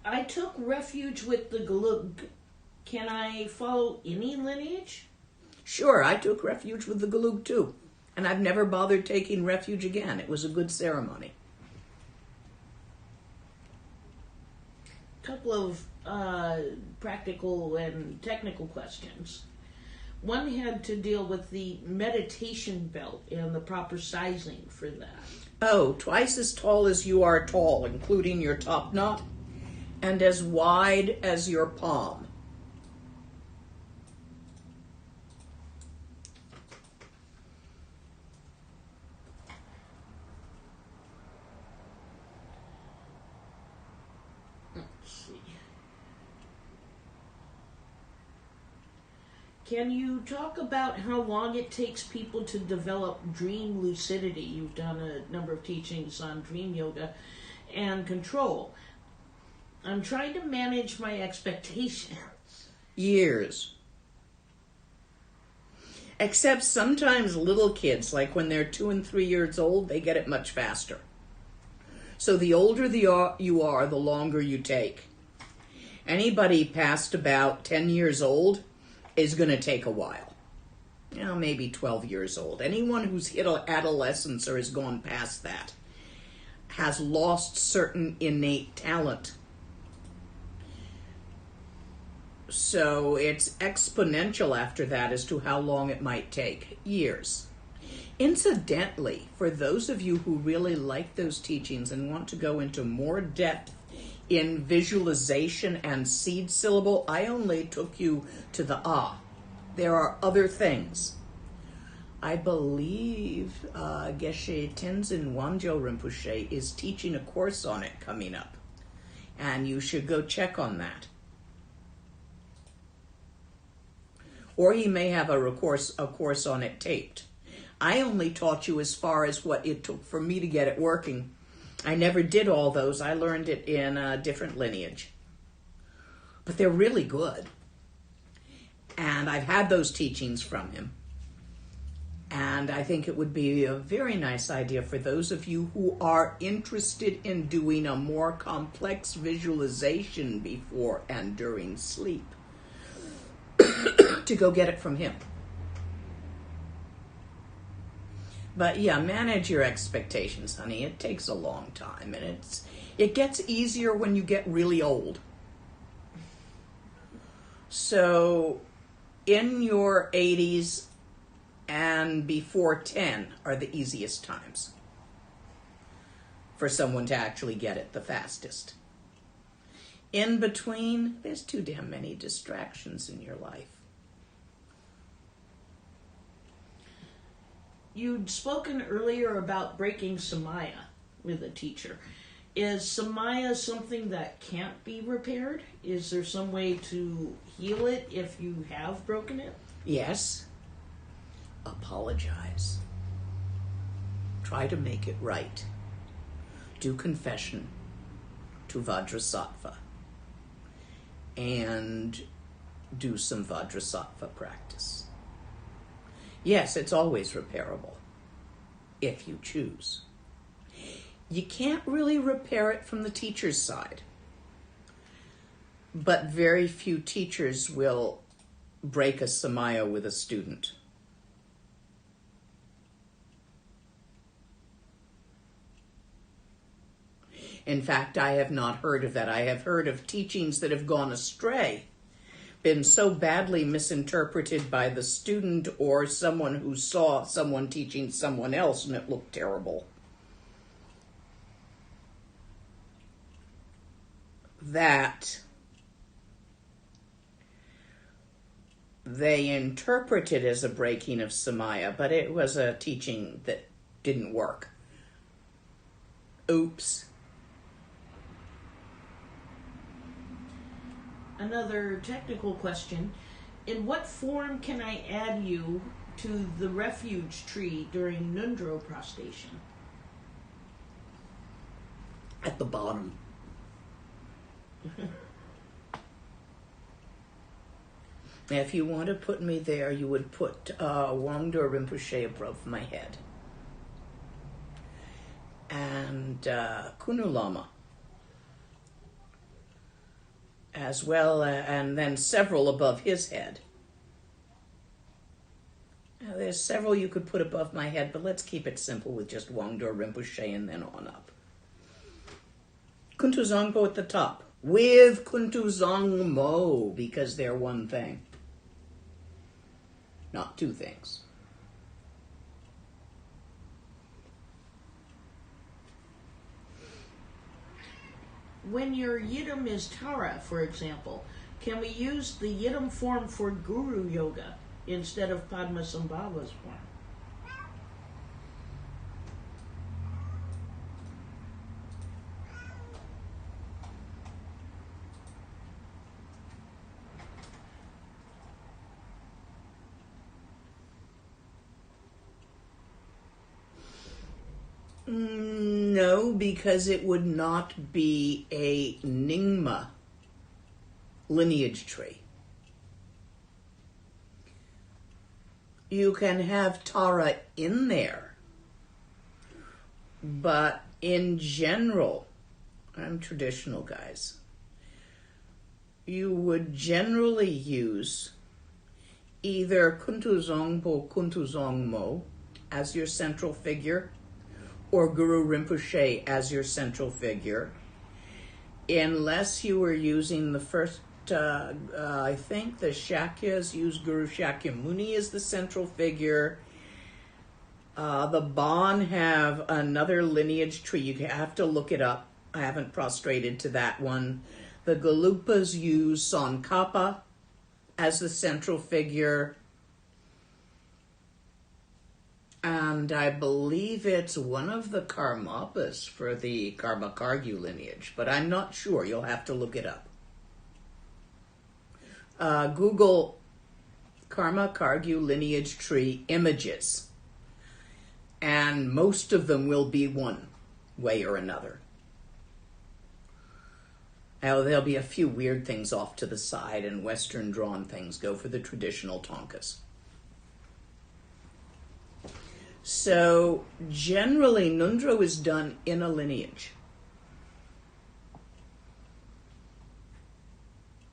I took refuge with the Galug. Can I follow any lineage? Sure, I took refuge with the Galug too. And I've never bothered taking refuge again. It was a good ceremony. Couple of practical and technical questions. One had to deal with the meditation belt and the proper sizing for that. Oh, twice as tall as you are tall, including your top knot, and as wide as your palm. Can you talk about how long it takes people to develop dream lucidity? You've done a number of teachings on dream yoga. and control. I'm trying to manage my expectations. Years. Except sometimes little kids, like when they're 2 and 3 years old, they get it much faster. So the older you are, the longer you take. Anybody past about 10 years old is going to take a while. Maybe 12 years old. Anyone who's hit adolescence or has gone past that has lost certain innate talent. So it's exponential after that as to how long it might take. Years. Incidentally, for those of you who really like those teachings and want to go into more depth in visualization and seed syllable, I only took you to the ah. There are other things. I believe Geshe Tenzin Wanjo Rinpoche is teaching a course on it coming up. And you should go check on that. Or he may have a course on it taped. I only taught you as far as what it took for me to get it working. I never did all those. I learned it in a different lineage. But they're really good. And I've had those teachings from him. And I think it would be a very nice idea for those of you who are interested in doing a more complex visualization before and during sleep to go get it from him. But yeah, manage your expectations, honey. It takes a long time, and it gets easier when you get really old. So in your 80s and before 10 are the easiest times for someone to actually get it the fastest. In between, there's too damn many distractions in your life. You'd spoken earlier about breaking samaya with a teacher. Is samaya something that can't be repaired? Is there some way to heal it if you have broken it? Yes. Apologize. Try to make it right. Do confession to Vajrasattva. And do some Vajrasattva practice. Yes, it's always repairable, if you choose. You can't really repair it from the teacher's side, but very few teachers will break a samaya with a student. In fact, I have not heard of that. I have heard of teachings that have gone astray, been so badly misinterpreted by the student or someone who saw someone teaching someone else and it looked terrible, that they interpret it as a breaking of samaya, but it was a teaching that didn't work. Oops. Another technical question. In what form can I add you to the refuge tree during Nundro prostation? At the bottom. If you want to put me there, you would put Wangdo Rinpoche above my head. And Kunu Lama. As well, and then several above his head. Now, there's several you could put above my head, but let's keep it simple with just Wangdo Rinpoche and then on up. Kuntu Zangpo at the top, with Kuntu Zangmo, because they're one thing. Not two things. When your yidam is Tara, for example, can we use the yidam form for Guru Yoga instead of Padmasambhava's form? No, because it would not be a Nyingma lineage tree. You can have Tara in there, but in general, I'm traditional, guys, you would generally use either Kuntuzongpo Kuntuzongmo as your central figure, or Guru Rinpoche as your central figure, unless you were using the first, I think the Shakyas use Guru Shakyamuni as the central figure. The Bon have another lineage tree. You have to look it up. I haven't prostrated to that one. The Galupas use Tsongkhapa as the central figure. And I believe it's one of the Karmapas for the Karma Kargyu lineage, but I'm not sure. You'll have to look it up. Google Karma Kargyu lineage tree images, and most of them will be one way or another. Now, there'll be a few weird things off to the side, and Western drawn things go for the traditional Tonkas. So, generally, Nundro is done in a lineage.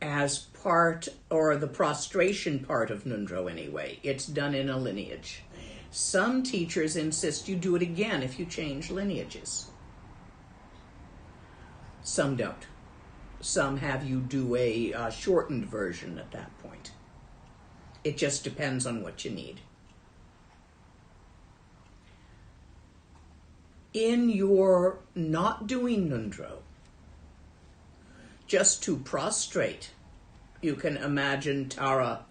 As part, or the prostration part of Nundro anyway, it's done in a lineage. Some teachers insist you do it again if you change lineages. Some don't. Some have you do a shortened version at that point. It just depends on what you need. In your not doing Nundro, just to prostrate, you can imagine Tara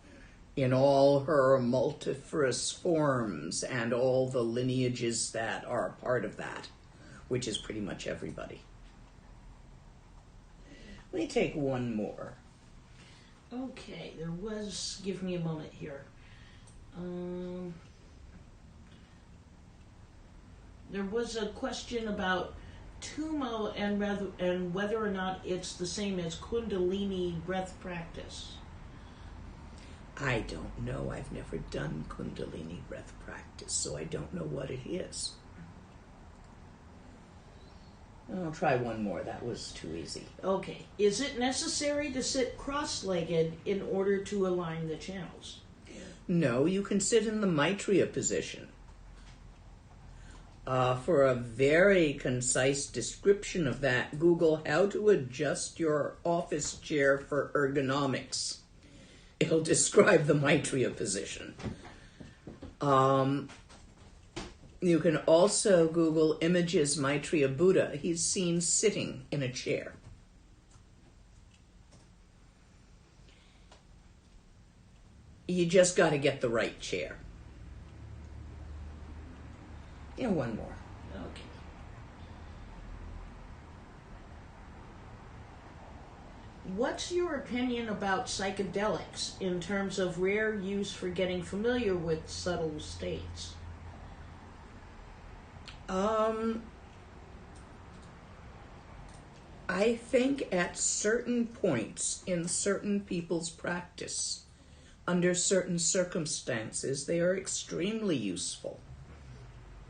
in all her multifarious forms and all the lineages that are part of that, which is pretty much everybody. Let me take one more. Okay, give me a moment here. There was a question about Tumo and whether or not it's the same as Kundalini breath practice. I don't know. I've never done Kundalini breath practice, so I don't know what it is. I'll try one more. That was too easy. Okay. Is it necessary to sit cross-legged in order to align the channels? No, you can sit in the Maitreya position. For a very concise description of that, Google how to adjust your office chair for ergonomics. It'll describe the Maitreya position. You can also Google images Maitreya Buddha. He's seen sitting in a chair. You just got to get the right chair. And one more. Okay. What's your opinion about psychedelics in terms of rare use for getting familiar with subtle states? I think at certain points in certain people's practice, under certain circumstances, they are extremely useful.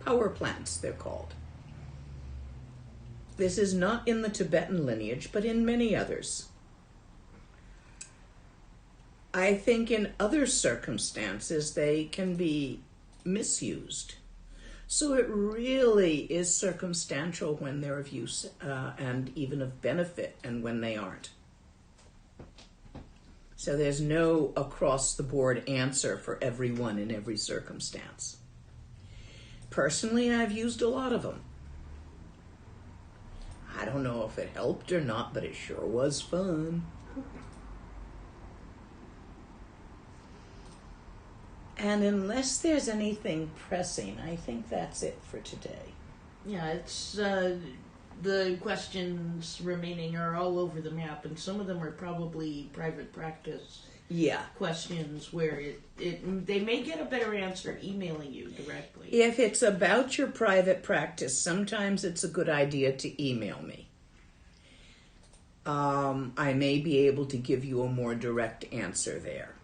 Power plants, they're called. This is not in the Tibetan lineage, but in many others. I think in other circumstances they can be misused. So it really is circumstantial when they're of use and even of benefit, and when they aren't. So there's no across-the-board answer for everyone in every circumstance. Personally, I've used a lot of them. I don't know if it helped or not, but it sure was fun. And unless there's anything pressing, I think that's it for today. Yeah, it's the questions remaining are all over the map, and some of them are probably private practice Yeah. questions where they may get a better answer emailing you directly. If it's about your private practice, sometimes it's a good idea to email me. I may be able to give you a more direct answer there.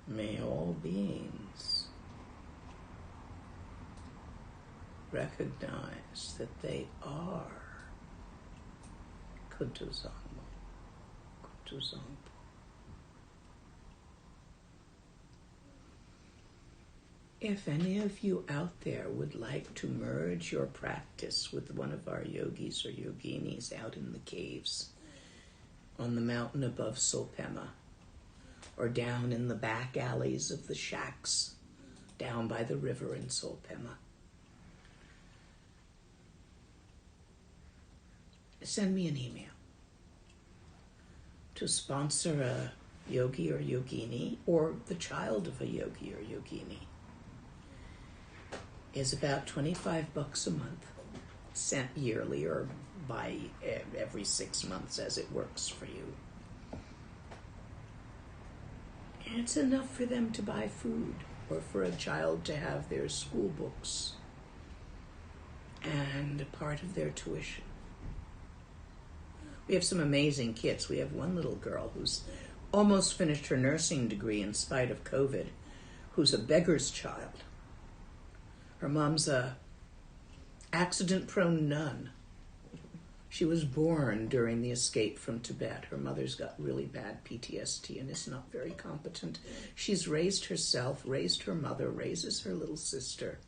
May all beings recognize that they are Kutuzangpo. If any of you out there would like to merge your practice with one of our yogis or yoginis out in the caves, on the mountain above Sulpema, or down in the back alleys of the shacks down by the river in Sulpema, send me an email to sponsor a yogi or yogini, or the child of a yogi or yogini. Is about $25 a month, sent yearly or by every 6 months as it works for you. And it's enough for them to buy food, or for a child to have their school books and a part of their tuition. We have some amazing kids. We have one little girl who's almost finished her nursing degree in spite of COVID, who's a beggar's child. Her mom's a accident-prone nun. She was born during the escape from Tibet. Her mother's got really bad PTSD and is not very competent. She's raised herself, raised her mother, raises her little sister,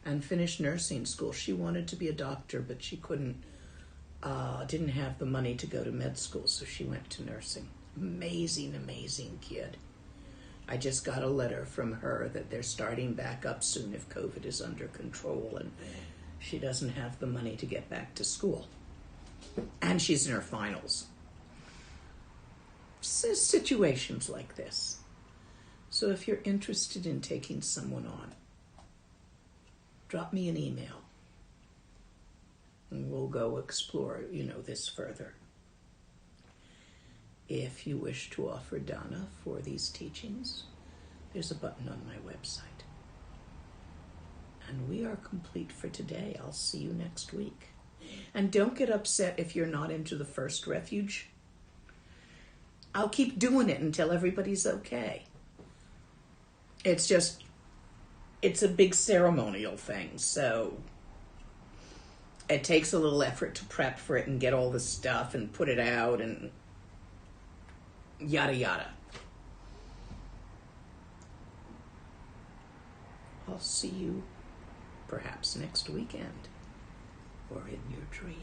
and finished nursing school. She wanted to be a doctor, but she didn't have the money to go to med school, so she went to nursing. Amazing, amazing kid. I just got a letter from her that they're starting back up soon if COVID is under control, and she doesn't have the money to get back to school. And she's in her finals. Situations like this. So if you're interested in taking someone on, drop me an email and we'll go explore, this further. If you wish to offer dana for these teachings, there's a button on my website. And we are complete for today. I'll see you next week. And don't get upset if you're not into the first refuge. I'll keep doing it until everybody's okay. It's a big ceremonial thing, so it takes a little effort to prep for it and get all the stuff and put it out and yada yada. I'll see you perhaps next weekend or in your dreams.